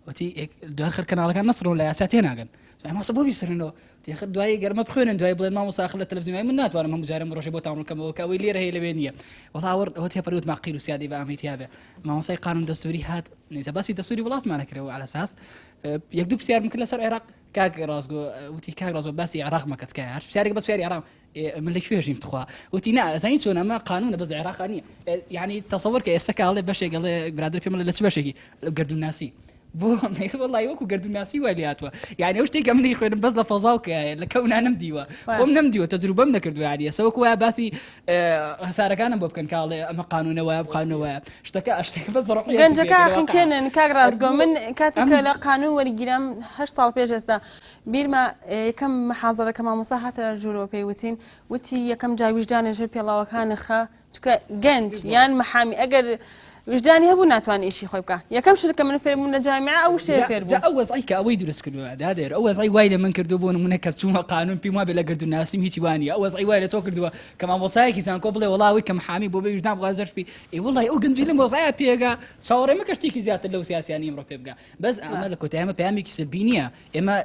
[SPEAKER 2] وتی دوآخر کەناڵەکان نەسڕۆ لە یاسا تێناگەن ماسە بۆ بیسرنەوە تێخر دوای گەرمە بخوێنن دوای بڵێن مامۆستا خە لە تەلەڤیزیۆن من ناتوانم هەموو جارم ڕۆژێ بۆ تاڕوونکەمەوە کە ئەوەی لێرە هەیە لەوێ نییە وەڵاوەڕ ئەوە تێپەروت ماقیل و سیادی بە ئەمیتیا بێ مامۆسای قانون دەستوری هات نێجا باسی دەستوری وڵاتمانە کردەوە على ئەساس یەک دوو پرسیارم کرد لەسەر عێراق کاک ڕازگۆ وتی کاک ڕازگۆ باسی عێراق مەکەت کە هەر پرسیارێک بەس پرسیاری عێراق من لەکوێژیم بخوا وتی نا زین چۆن ئەمە قانونە بەس عێراق نییە یعنی تەسەوەر کە ئێستا کاڵێ بەشێک گەڵێ برادر پێم لە چ بەشێکی گردوناسی بۆ والله وەکو گردوناسی وای لاتوە یعنی ئەو شتێک منی خوێنم بەس لە فەزاو کە لە کەونا نەمدیوە خۆم نەمدیوە تەجروبەم نەکردو یاری ئێستا وەکو وایە باسی هەسارەکانم بۆ بکەن کاڵێ ئەمە قانونەوە قانونەوە شتەکە بەس بەڕۆحی
[SPEAKER 1] گەنجەکە خنکێنن کاک ڕازگۆ من کاتێککە لە قانون وەرگیرم 8 ساڵ پێش ئێستا بیرمە یەکەم محازەرەکە مامۆستا هاتە ژوورەوە پێی وتین وتی یەکەم جا ویژدانێژە پێڵاوەکانە خە چکە گەنج یان محامی ئەگەر وجدانی هەبوو ناتوان ئیشی خۆی بکە یەکەم شتکە من فێربوون لە جامعە ئەو شێ فێربوو
[SPEAKER 2] ئەو وەزعی کە ئەوەی دروست کردووە دادێر ئەو وەزعی وای لە من کردو بۆ نمونە کە چوومە قانون پێم وابێ لە گردوناسیم هیچی وانە ئەو وەزعی وای لە تۆ کردووە کە مامۆسایەکی زانکۆ بڵێ وڵاوی کە محامی بۆ بێ وجدان بڵا زەرفی وڵی ئەو گەنجی لەم وەزعە پێگا چاوەڕێ مەکە شتێکی زیاتر لەو سیاسیانی ئەمڕۆ پێ بگا بەس ئەمە لە کۆتاییمە پەیامێکی سلبی نییە ئێمە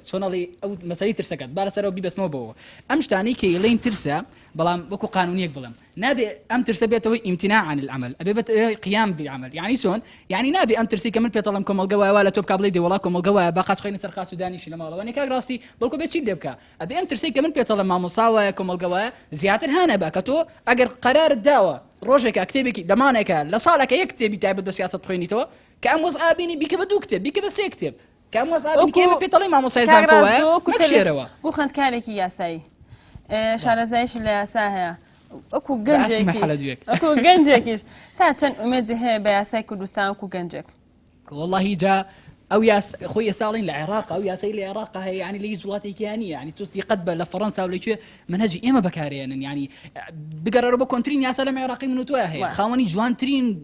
[SPEAKER 2] چۆنەڵی ئەو مەسەلەی ترسەکەت بارەسەرەوە بیبەسمەوە بەوە ئەم شتانەی کە ئێڵێن ترسە بەڵام وەکو قانونیەک بڵم نابێ ئەم ترسە بێتەوەی امتناع عن العمل ئەبێت قیام بالعمل يعني چۆن يعني نابێ ئەم ترسی کە من پێتەڵم کۆمەڵگە وایە لە تۆ بکا بڵێ دێوەڵا کۆمەڵگە وایە با قاچ خەینە سەر قاچ و دانیشی لە ماڵەوە نێکاک ڕاستی بەڵکو بێت چی لێ بکە ئەبێ ئەم ترسی کە من پێتەڵم مامۆسا وایە کۆمەڵگە وایە زیاتر هانە بە کە تۆ ئەگەر قەرارت داوە ڕۆژێکە کتێبێکی دەمانێکە لە ساڵێکە یەک کتێبی تایبەت بە سیاست بخوێنیتەوە کە ئەم وەزعە بینی بیکە بە دوو کتێب بیکە بە سێ کتێب کە ئەم وەزعە بینی کە پێتەڵی مامۆسای زانکۆ وایە نەکشێرەوە
[SPEAKER 1] بۆ خوێندکارێکی یاسایی شارەزایش لە یاسا هەیە ئەکو گەنجێکیش تا چەند ئومێدی هەیە بە یاسای کوردستان وەکو گەنجێک
[SPEAKER 2] والله جا ئەو خۆی ساڵین لە عێراق ئەو یاسای لە عێراق هەیە ینی لە هیچ وڵاتێکیانی ینی توستی قەت بە لە فەڕەنسا و لەکوێ منهەجی ئێمە بەکارێنن ینی بگەڕێرە بە کۆنترین یاسا لەم عێراقی من و تۆە هەیە خاوەنی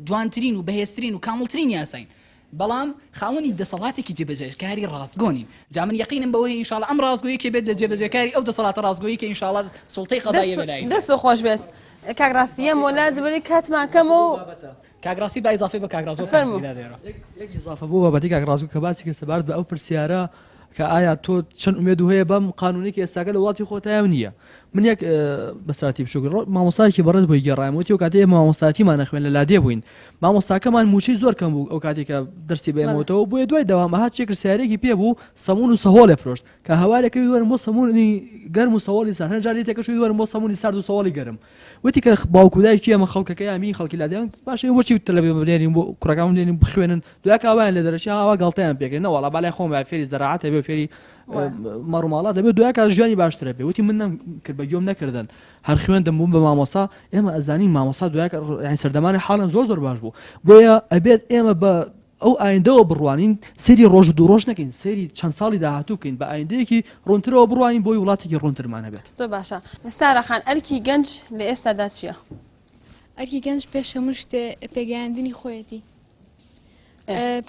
[SPEAKER 2] جوانترین و بەهێزترین و کامڵترین یاساین بەڵام خاوەنی دەسەڵاتێکی جێبەجێکاری ڕاستگۆنین جا من یەقینم بەوەی ئینشاڵڵا ئەم ڕاستگۆیەکی بێت لە جێبەجێکاری ئەو دەسەڵاتە ڕاستگۆیی کە ئینشاڵڵا سوڵتەی قەداییە بەلای
[SPEAKER 1] دەست خۆش بێت کاک ڕاستیە مۆلا دەبێت کاتمان کەم و
[SPEAKER 2] کاگراسی با ئیضافە بە کاگرازۆ
[SPEAKER 5] یەک ئیضافە بوو بەبەتی کاک ڕازگۆ کە باسی کرد سەبارەت بە ئەو پرسیارە کە ئایا تۆ چەند ئومێد و هەیە بەم قانونێکی ئێستاکە لە وڵاتی خۆتایە نییە من یەک بەسراتی بچووک مامۆستایەکی بەڕێز بۆی گەڕایەوەتی و کاتێ مامۆستاتیمان نەخوێن لە لادێ بووین مامۆستاکەمان موچەی زۆر کەم بوو ئەو کاتێکە دەرسی بێمەوەتەوە بۆیە دوای داوام هات چێ کرسیارێکی پێ بوو سەمون و سەهۆڵێ فرۆشت کە هەوارەکەی دووەرم بۆ سەمونی گەرم و سەوڵی سار هەنجاری تێکەشوی دووەرم بۆ سەمونی سارد و سەوڵی گەرم وتی کە باوکودایکی ئەمە خەڵکەکەی ئەمین خەڵکی لادێن باشە بۆچی تەلەبێ بێنین بۆ کوڕەکان دێنین بخوێنن دوای کاوایان لە دەرەچی هاوا گەڵتەیان پێکردن نەوەڵا بالای خۆم فێری زەراعەتە بێ فێری مەڕووماڵات دەبێت دوای کات ژیانی باشترە بێ وتی من نەکرد بە گوێم نەکردن هەر خوێندەم بووم بە مامۆسا ئێمە ئەزانین مامۆسا دوای سەردەمانی حاڵن زۆر باش بوو بۆیە ئەبێت ئێمە بە ئەو ئایندەوە بڕوانین سەری ڕۆژ و دوو ڕۆژ نەکەین سەری چەند ساڵی داهاتوو بکەین بە ئایندەیەکی ڕوونترەوە بڕوانین بۆی وڵاتێکی ڕوونترمانە بێت
[SPEAKER 1] زۆر باشە ئێستاڕەخان ئەرکی گەنج لە ئێستادا چییە؟
[SPEAKER 6] ئەرکی گەنج پێش هەموو شتێ پێگەیاندنی خۆیەتی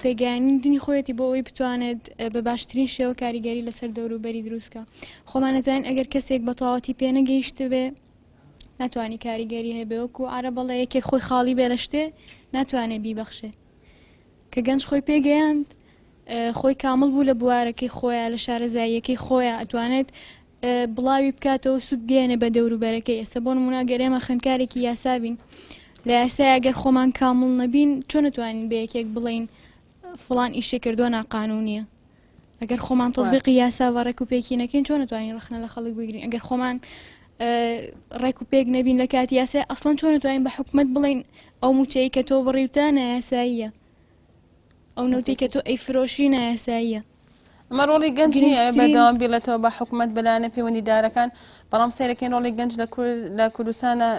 [SPEAKER 6] پێگەیاندنی خۆیەتی بۆ ئەوەی بتوانێت بە باشترین شێوە کاریگەری لەسەر دەوروبەری دروستکە خۆمان نەزانین ئەگەر کەسێک بە تەواوەتی پێ نەگەیشتە بێ ناتوانانی کاریگەری هەیە بێوەکو عەرە بەڵێ یەکێک خۆی خاڵی بێ لە شتێ ناتوانێت بیبەخشێ کە گەنج خۆی پێگەیاند خۆی کامل بوو لە بوارەکەی خۆیان لە شارەزاییەکەی خۆیان ئەتوانێت بڵاوی بکاتەوە سوود بگەێنێ بە دەوروبەرەکەی ئێستا بۆ نمونە گەرێمە خوێندکارێکی یاسابین لە یاسای ئەگەر خۆمان کامل نەبین چۆن نتوانین بە یەکێک بڵین فڵان ئیشێ کردووە ناقانونیە ئەگەر خۆمان تەطبیقی یاسا بە ڕێک و پێکی نەکەین چۆن نتوانین ڕخنە لە خەڵک بگرین ئەگەر خۆمان ڕێک و پێک نەبین لە کاتی یاسای ئەسڵەن چۆن نتوانین بە حکومەت بڵین ئەو موچەی کە تۆ بڕیوتانە یاساییە ئەو نوتەی کە تۆ ئەیفرۆشینە یاساییە
[SPEAKER 1] ئەمە ڕۆڵی گەنج نییە بەداوام بێتەوە بە حکومەت بەلایەنە پەیوەندیدارەکان بەڵام سەیرەکەین ڕۆڵی گەنج لە کوردستانە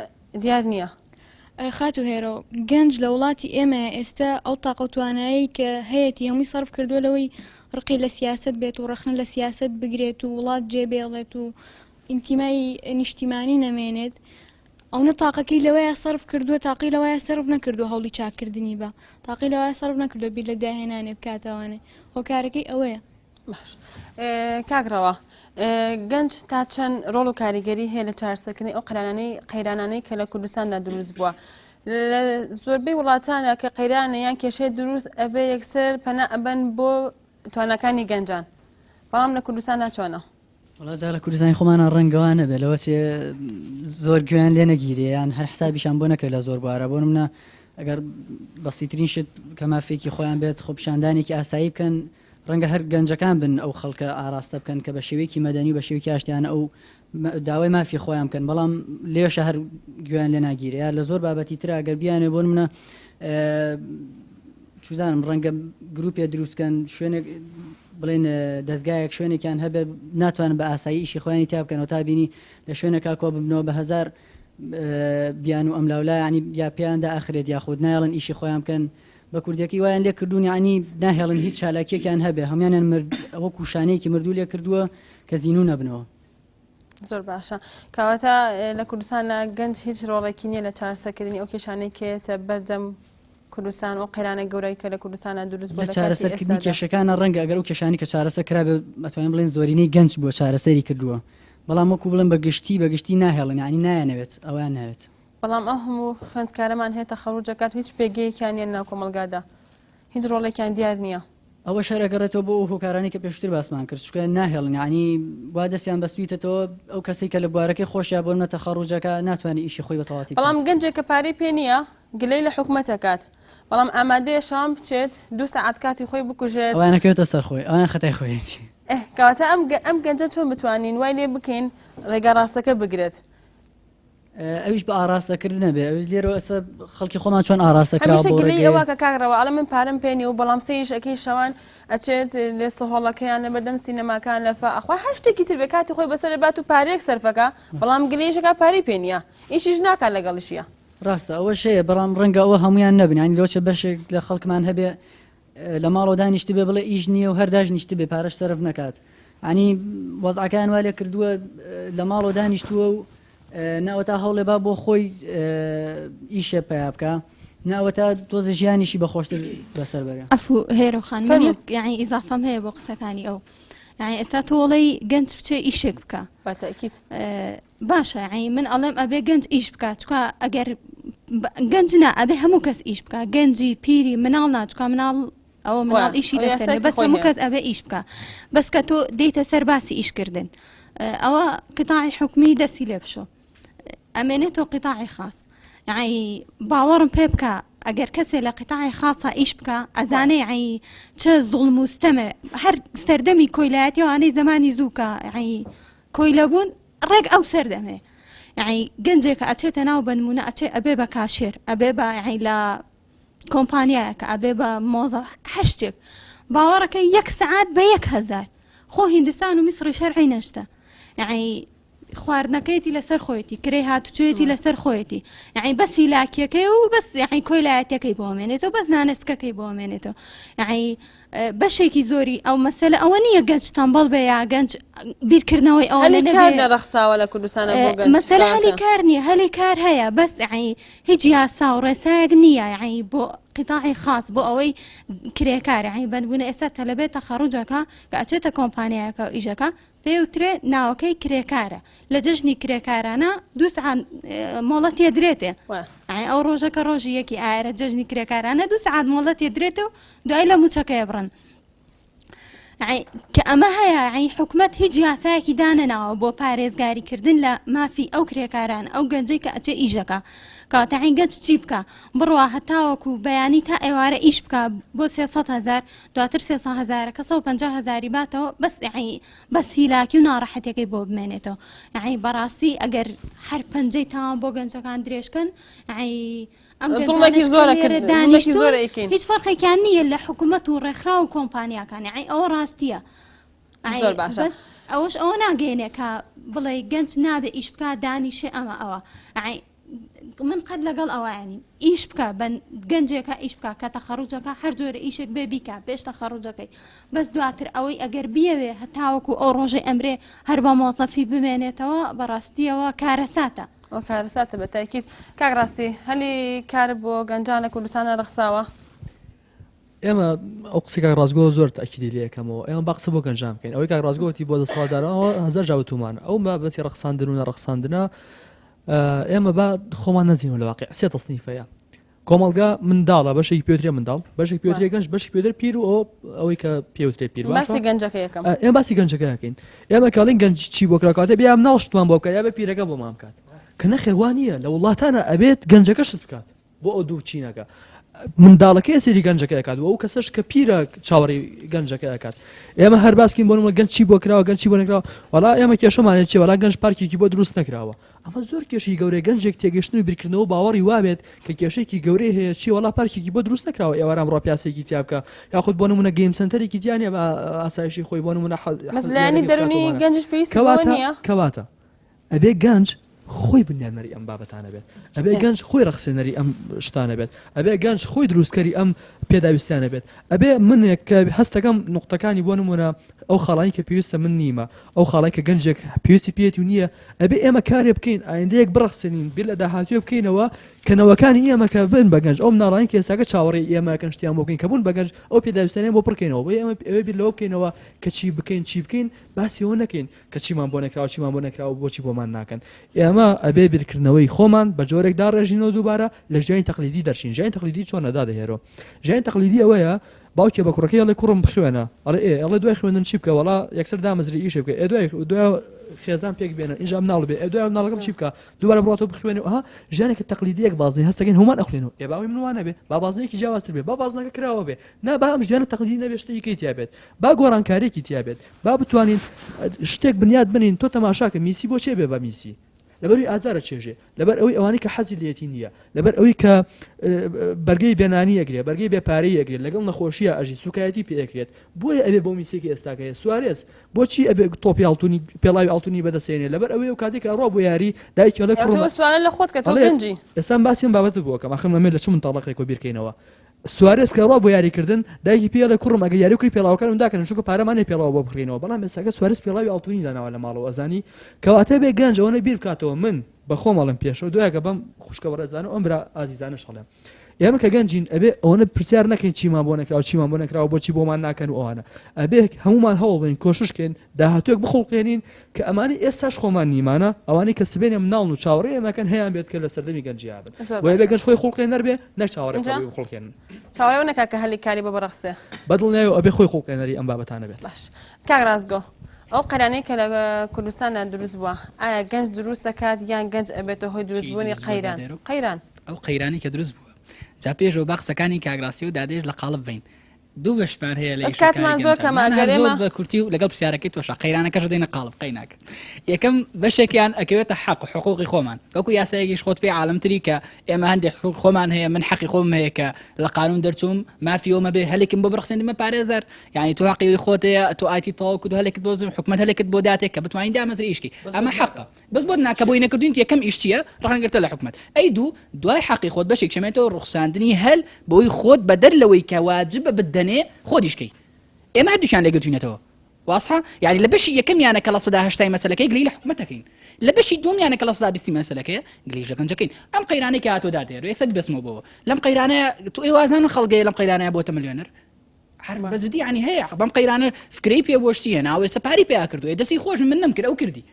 [SPEAKER 1] دیار نییە
[SPEAKER 6] خات و هێرە گەنج لە وڵاتی ئێمە ئێستا ئەو تاقەتوانایی کە هەیەی هەمووی سەرف کردووە لەوەی ڕقی لە سیاست بێت و ڕخنە لە سیاست بگرێت و وڵات جێبێڵێت و ئینتیمای نیشتیمانی نەمێنێت ئەو نە تاقەکەی لەوەیە سەرف کردووە تاقی لەوەیە سەرف نەکردو هەوڵی چاکردنی بە تاقی لەوەیە سەرف نەکردو بیر لە داهێنانێ بکاتەوانێ هۆکارەکەی ئەوەیە
[SPEAKER 1] باش کاکڕەوە گەنج تا چەند ڕۆڵ و کاریگەری هەیە لە چارەسەرکردنی ئەو قەیرانانەی کە لە کوردستاندا دروست بووە لە زۆربەی وڵاتانە کە قەیرانە یان کێشەی دروست ئەبێ یەکسەر پەنا ئەبەن بۆ توانەکانی گەنجان بەڵام لە کوردستاندا چۆنە
[SPEAKER 4] وڵات لە کوردستانی خۆمانە ڕەنگەوانە بێ لەوە زۆر گوێیان لێ نەگیرێ یان هەر حسابیشان بۆ نەکرد لە زۆر بوارە بۆ منە ئەگەر بەسیترین شت کە مافێکی خۆیان بێت خۆپشاندانێکی ئاسایی بکەن ڕەنگە هەر گەنجەکان بن ئەو خەڵکە ئاراستە بکەن کە بە شێوەیەکی مەدەنی و بە شێوەیەکی ئاشتیانە ئەو داوای مافی خۆیان بکەن بەڵام لێشە هەر گوێیان لێ ناگیرێ یا لە زۆر بابەتی ترا گەر بیانێ بۆ منە چوزانم ڕەنگە گروپێ دروستکەن شوێنێک بڵێن دەستگایەک شوێنێکیان هەبێ ناتوانن بە ئاسایی ئیشی خۆیانی تا بکەنەوە تا بینی لە شوێنێکا کۆ ببنەوە بە هەزار بیان و ئەملاولا ینی یا پێیاندا ئاخرێت یاخود نایڵن ئیشی خۆیان بکەن بە کوردەکەی وایان لێ کردوون ینی ناهێڵن هیچ چالاکیەکیان هەبێ هەمویانیان ئەوە کوشانەیەکی مردوو لێ کردووە کە زیینو نەبنەوە
[SPEAKER 1] زۆر باشە کەواتە لە کوردستانە گەنج هیچ ڕۆڵێکی نییە لە چارەسەرکردنی ئەو کێشانەی کێتە بەردەم کوردستان و قەیرانە گەورەی کە لە کوردستانە دروست بووە
[SPEAKER 4] چارەسەرکردنی کێشەکانە ڕەنگە ئەگەر ئەو کێشانی کە چارەسەر کرابێ ئەتوانین بڵێن زۆرینەی گەنج بووە چارەسەری کردووە بەڵام وەکو بڵێن بەگشتی ناهێڵن ینی نایەنەوێت ئەویان ناوێت
[SPEAKER 1] بەڵام ئەو هەموو خوێندکارەمان هێتە خەڕوجەکات هیچ پێگەیەکیان یان ناو کۆمەلگادا هیچ ڕۆڵێکیان دیار نییە
[SPEAKER 4] ئەوە شەرەگەڕێتەوە بۆ هۆکارانی کە پێشتر باسمان کرد چکە ناهێڵن ینی وا دەستیان بەستویتەوە ئەو کەسی کە لە بوارەکەی خۆشیە بۆ نەتە خەڕوجەکە ناتوانانی ئیشی خۆی بەتەواتی
[SPEAKER 1] بەڵام گەنجێک کە پارەی پێ نییە گلەی لە حکوومەتەکات بەڵام ئامادەیە شام بچێت 2 ساعت کاتی خۆی بکوژێت
[SPEAKER 4] ئەوانەکەوێتە سەر خۆی ئەوان خەتای خۆیەتی
[SPEAKER 1] کەواتە ئەم گەنجە چۆن بتوانین وای لێ بکەین ڕێگا ڕاستەکە بگرێت
[SPEAKER 4] ئەویش بە ئاراستەکردنە بێ ئەوش لێرەوە ئەستا خەڵکی خۆمان چۆن ئاراستەکراوە بۆ ڕێگەی
[SPEAKER 1] ئەوە کە کاگڕەوە ئەڵە من پارەم پێنی و بەڵام سەیش ئەەکەی شەوان ئەچێت لێ سەهۆڵەکەیان لە بەردەم سینەماکان لەفا ئەخوا هەشتێکی تر بێ کاتی خۆی بەسەر بات و پارێک سەرفەکە بەڵام گلەیشەکە پارەی پێ نییە ئیشیش ناکات لەگەڵیشیە
[SPEAKER 4] ڕاستە ئەوە شەیە بەڵام ڕەنگە ئەوە هەمویان نەبنیانی لۆچە بەشێک لە خەڵکمان هەبێ لە ماڵەوە دانیشت بێ بڵێ ئیش نییە و هەرداش نیشت بێ پارەش سەرف نکات ینی وەزعەکان وا لێ کردووە لە ماڵەوە دانیشتووە و ناوەتا هەوڵێ با بۆ خۆی ئیشێ پیا بکە ناوەتا تۆزە ژیانیشی بە خۆشتر بەسەر بەرە
[SPEAKER 3] ئەفو هێرۆخان یعنی ئیزافەم هەیە بۆ قسەکانی ئەو یعنی ئێستا تۆڵی گەنج بچێ ئیشێک بکە باشە یعنی من ئەڵێم ئەبێ گەنج ئیش بکات چکە ئەگەر گەنج نا ئەبێ هەموو کەس ئیش بکە گەنجی پیری مناڵ ناچکە مناڵ ئەوە مناڵ ئیشی لەسەر بەس هەموو کەس ئەبێ ئیش بکە بەس کە تۆ دێتە سەر باسی ئیشکردن ئەوە قتاعی حکومی دەستی لێ بشۆ ئەمێنێتەوە قتاعی خاص یعنی باوەڕم پێ بکە ئەگەر کەسێ لە قتاعی خاصە ئیش بکە ئەزانێ یعنی چه زوڵم و ستەمە هەر سەردەمی کۆیلایەتی ئەوانەی زمانی زووکە یعنی کۆیلەبوون ڕێک ئەو سەردەمێ یعنی گەنجێکە ئەچێتە ناو بنمونە ئەچێ ئەبێ بە کاشێر ئەبێ بە یعنی لە کۆمپانیایەکە ئەبێ بە مۆزە هەر شتێک باوەڕەکە 1 سعات بە 1000 خۆ هیندستان و میسری شەرعی نەشتە یعنی خواردنەکەیەتی لەسەر خۆیەتی کرێ هاتوچێتی لەسەر خۆیەتی یعنی بەسی لاکیەکەی و بەس یعنی کۆیلایەتەکەی بۆ ئەمێنێتەوە بەس نانسکەکەی بۆ ئەمێنێتەوە یعنی بەشێکی زۆری ئەو مەسەلە ئەوە نییە گەنج تەمبەڵ بێ یا گەنج بیرکردنەوەی ئەوە
[SPEAKER 1] لە ڕەخساوە لە کوردستانە
[SPEAKER 3] مەسەلە هەلی کار نییە هەلی کار هەیە بەس یعنی هیچ یاسا و ڕێسایەک نییە یعنی بۆ قطاعی خاص بۆ ئەوەی کرێکار یعنی بنبوونە ئێستا تەلەبێتە خەڕوجەکە کە ئەچێتە کۆمپانیایەکە و ئیژەکە پێوترێ ناوەکەی کرێکارە لە جژنی کرێکارانە 2 ساعت مۆڵەت تێدرێتێ ئەو ڕۆژەکە ڕۆژی یەکی ئایرە جژنی کرێکارانە 2 ساعت مۆڵەت تێدرێتە و دوای لە موچەکەی بڕن کە ئەمە هەیە یعنی حکومەت هیچ یاسایەکی دانەناوە بۆ پارێزگاریکردن لە مافی ئەو کرێکاران ئەو گەنجەی کە ئەچێ ئیژەکە کاتەعین گەنج چی بکە بڕوا هەتاوەکو بەیانی تا ئێوارە ئیش بکە بۆ 300,000 دواتر 300,000 کە 150,000 باتەوە بەس یعنی بەس هیلاکی و ناڕەحەتەکەی بۆ بمێنێتەوە یعنی بەڕاستی ئەگەر هەر پەنجەی تاوان بۆ گەنجەکان درێژکەن یعنی هیچ فەرقێکیان نییە لە حکوومەت و ڕێکخرا و کۆمپانیاکان یعنی ئەوە ڕاستیە ئەوش ئەوە ناگەێنێ کە بڵێ گەنج نابێ ئیش بکە دانیشێ ئەمە ئەوە من قەت لەگەڵ ئەوانی ئیش بکە بە گەنجێکە ئیش بکە کە تەخەڕوجەکە هەر جۆرە ئیشێک بێ بیکە پێش تەخەڕوجەکەی بەس دواتر ئەوەی ئەگەر بیەوێ هەتاوەکو ئەو ڕۆژەی ئەمرێ هەر بە مۆزەفی بمێنێتەوە بەڕاستیەوە کارەساتە
[SPEAKER 1] ئەو کارساتە بە تاکید کاک ڕاستی هەلی کار بۆ گەنجان لە کوردستانە رەخساوە
[SPEAKER 5] ئێمە ئەو قسێکا ڕازگۆ زۆر تاکیدی لێ یەکەمەوە ئێمە باقسە بۆ گەنجام بکەین ئەوەی کاک ڕازگۆتی بۆ دەسەڵاتدارانەوە 1000 جا تومان ئەو بابەتی ڕەخساندن و نەڕەخساندنە ئێمە با خۆمان نەزیینەوە لە واقع سێ تەصنیفەیە کۆمەلگا منداڵە بەشێکی پێوترێ منداڵ بەشێک پێوترێ گەنج بەشی پێدر پیر و ئەوەی کە پێوترێ پیر
[SPEAKER 1] باسی گەنجەکە یەکەم
[SPEAKER 5] ئێمە باسی گەنجەکەیەکەین ئێمە کاڵین گەنج چی بۆ کراکاتە بیا ناڵشتمان بۆ بکە یا بە پیرەکە بۆ مام بکات کە نەخێوان نییە لە وڵاتانە ئەبێت گەنجەکە شت بکات بۆ ئەو دوو چینەکە منداڵەکە سری گەنجەکە دەکات و ئەو کەسەش کە پیرە چاوەڕی گەنجەکە دەکات ئێمە هەر باسکین بۆ گەنج چی بۆ کراوە گەنج چی بۆ نەکراوە وڵا ئێمە کێشەمانێت چی وڵا گەنج پارکێکی بۆ دروست نەکراوە ئەمە زۆر کێشی گەورەی گەنجێک تێگەشتن و بیرکردنەوە باوەڕی وابێت کە کێشێکی گەورەی هەیە چی وڵا پارکێکی بۆ دروست نەکراوە ئێوارام ڕۆ پیاسێکی تیا بکە یاخود بۆ نمونە گەیم سنتەرێکی دیانە بە ئاسایشی خۆی بۆ نمونە
[SPEAKER 1] مەزلانی دەرونی گەنجش پێویست نییە
[SPEAKER 5] کەواتە ئەبێ گەنج خۆی بنیانەری ئەم بابەتانە بێت ئەبێ گەنج خۆی ڕخسێنەری ئەم شتانە بێت ئەبێ گەنج خۆی دروستکەری ئەم پێداویستیانە بێت ئەبێ منێک کە هەستەکەم نقطەکانی بۆ نمونە ئەو خاڵایی کە پێویستە من نیمە ئەو خاڵی کە گەنجێک پێویستی پێێتی و نییە ئەبێ ئێمە کارێ بکەین ئایندەیەک بڕخسێنین بێ لە داهاتوێ بکەینەوە کەنەوەکانی ئێمە کە بن بەگەنج ئەو مناڵانی کێساکە چاوەڕێی ئێمە کەنجتیان بۆ بکەین کە بوون بەگەنج ئەو پێداویستیان بۆ پڕکەینەوە بۆ ئێمە ئەوێ بیر لەوە بکەینەوە کە چی بکەین چی بکەین باسیەوە نەکەین کە چیمان بۆ نەکراوە چیمان بۆ نەکراوە بۆچی بۆمان ناکەن ئێمە ئەبێ بیرکردنەوەی خۆمان بە جۆرێکدا ڕێژینەوە دووبارە لە ژیانی تەقلیدی دەرچین ژیانی تەقلیدی چۆن نەدادەهێرۆ ژیانی تەقلیدی ئەوەیە باوکێ بە کوڕەکەی ئەڵێ کوڕم بخوێنە ئەڵێ دوای خوێندن چی بکە وڵا یەکسەر دامەزری ئیش بکە دوای خێزان پێک بێنە اینجا مناڵ بێ دوای مناڵەکەم چی بکە دووبارە بڕاتەوە بخوێنێ ها ژیانێکە تەقلیدیەک بازنی هەستەکەین هەمان ئەخوێنەوە ێ باوی منوانە بێ با بازنێکی جیاوازتر بێ با بازنەکە کراوە بێ نا با ئەم ژیانە تەقلیدی نەبێ شتێکی تیا بێت با گۆڕانکارێکی تیا بێت با بتوانین شتێک بنیاد بنین تۆ تەماشاکە میسی بۆ چێ بێ بە میسی لەبەروی ئازارە چێژێ لەبەر ئەوەی ئەوانی کە حەزی لێتی نییە لەبەر ئەوەی کە بەرگەی بێنانی ئەگرێ بەرگەی بێپارەی ئەگرێت لەگەڵ نەخۆشیە ئەژی سوکایەتی پێەکرێت بۆیە ئەبێ بۆ میسێکی ئێستاکەیە سوارێز بۆچی ئەبێ تۆپی ئاڵتونی پێڵاوی ئاڵتونی بەدەسێنێ لەبەر ئەوەی و کاتێک ئەڕۆ بۆ یاری دایکێڵە
[SPEAKER 1] سوالە لە خۆت کە تۆ گەنجی
[SPEAKER 5] ئێستا باسیێن بابەت بووەکەم ئاخر مەمێ لە چ منتاڵەقێک کۆ بیرکەینەوە سوارێز کە ڕۆ بۆ یاریکردن دایکی پێڵە کوڕم ئەگە یاریکردی پێڵاوەکانم داکەن چونکە پارەمانێ پێڵاوە بۆ بخڕینەوە بەڵام ئێستاکە سوارێز پێڵاوی ئاڵتونی داناوە لە ماڵەوە ئەزانی کەواتە بێ گەنج ئەوەنە بیر بکاتەوە من بەخۆ ماڵم پێشەوە دوایکە بەم خوشکە بەڕێزانە ئەم برا ئازیزانە شەڵێم ئێمە کە گەنجین ئەبێ ئەوەنە پرسیار نەکەین چیمان بۆ نەکراوە چیمان بۆ نەکراوە بۆچی بۆمان ناکەن و ئەوانە ئەبێ هەمومان هەوڵ بین کۆششکەین داهاتوێک بخڵقێنین کە ئەمانی ئێستاش خۆمان نیمانە ئەوانەی کە سبێنێ مناڵ و چاوەڕێ ئێمەکەن هەیان بێت کە لە سەردەمی گەنجیا بن بۆیە بێ گەنج خۆی خڵقێنەر بێ نەک چاوەڕێ خڵقێن
[SPEAKER 1] چاوەڕێ نەکا کە هەلی کاری بە بەڕەخسێ
[SPEAKER 5] بەدڵنیایەوە ئەبێ خۆی خڵقێنەری ئەم بابەتانە بێت
[SPEAKER 1] باش کاک ڕازگۆ ئەو قەرانەی کە لە کوردستانە دروست بووە ئایا گەنج دروست دەکات یان گەنج ئەبێتە هۆی دروستبوونی قەیران
[SPEAKER 2] ئەو قەیرانی کە دروست بووە جا پێشەوە باقسەکانی کاگراسی و دادێش لە قاڵب بین دوو بەشمان هەیە لە
[SPEAKER 1] کاتمان زۆر کەماگەرێمە
[SPEAKER 2] بە کورتی و لەگەڵ پرسیارەکەی تۆشە قەیرانەکەش دێنە قاڵب قەیناک یەکەم بەشێکیان ئەکەوێتە حەق و حقوقی خۆمان وەکو یاسایەکیش خۆت پێی عالمتری کە ئێمە هەندێک حقوق خۆمان هەیە من حەقی خۆم هەیە کە لە قانون دەرچووم مافیەوە مەبێ هەلێکم بۆ بڕخسێنمە پارێزەر یعنی تۆ حەقی خۆت هەیە تۆ ئایتی تەواو کرد هەلێکت بۆ حکومەت هەلێکت بۆ داتێک کە بتوانین دامەزری ئیشکی ئەمە حەقە بەس بۆ ناکە بۆی نەکردوین یەکەم ئیش چییە ڕەخنەگرتە لە حکومەت ئەی دوای حەقی خۆت بەشێک شەمێتەوە ڕوخساندنی هەل بۆی خۆت بەدەر لەوەی کە واجبە بدەنێ خۆدیشکەی ئێمە هەردووشیان لێگرتوینەتەوە واسها یعنی لە بەشی یەکەمیانە کە لە سەدا هەشتای مەسەلەکەی گلی لە حکومەتەکەین لە بەشی دومیانە کە لە سەدا بیستی مەسەلەکەیە گلیژە گەنجەکەین ئەم قەیرانەی کە هاتۆ دادێر و یەکسەر بەسمەوە بەوە لەم قەیرانەیە تو ئێوازان خەڵگەی لەم قەیرانەیە بۆتە ملیۆنەر هەر بەجددی ینی هەیە بەم قەیرانە فکرەی پێبۆشتیە ناوێ سەپاری پێیا کردووە دەستی خۆش من نەمکرد ئەو کردی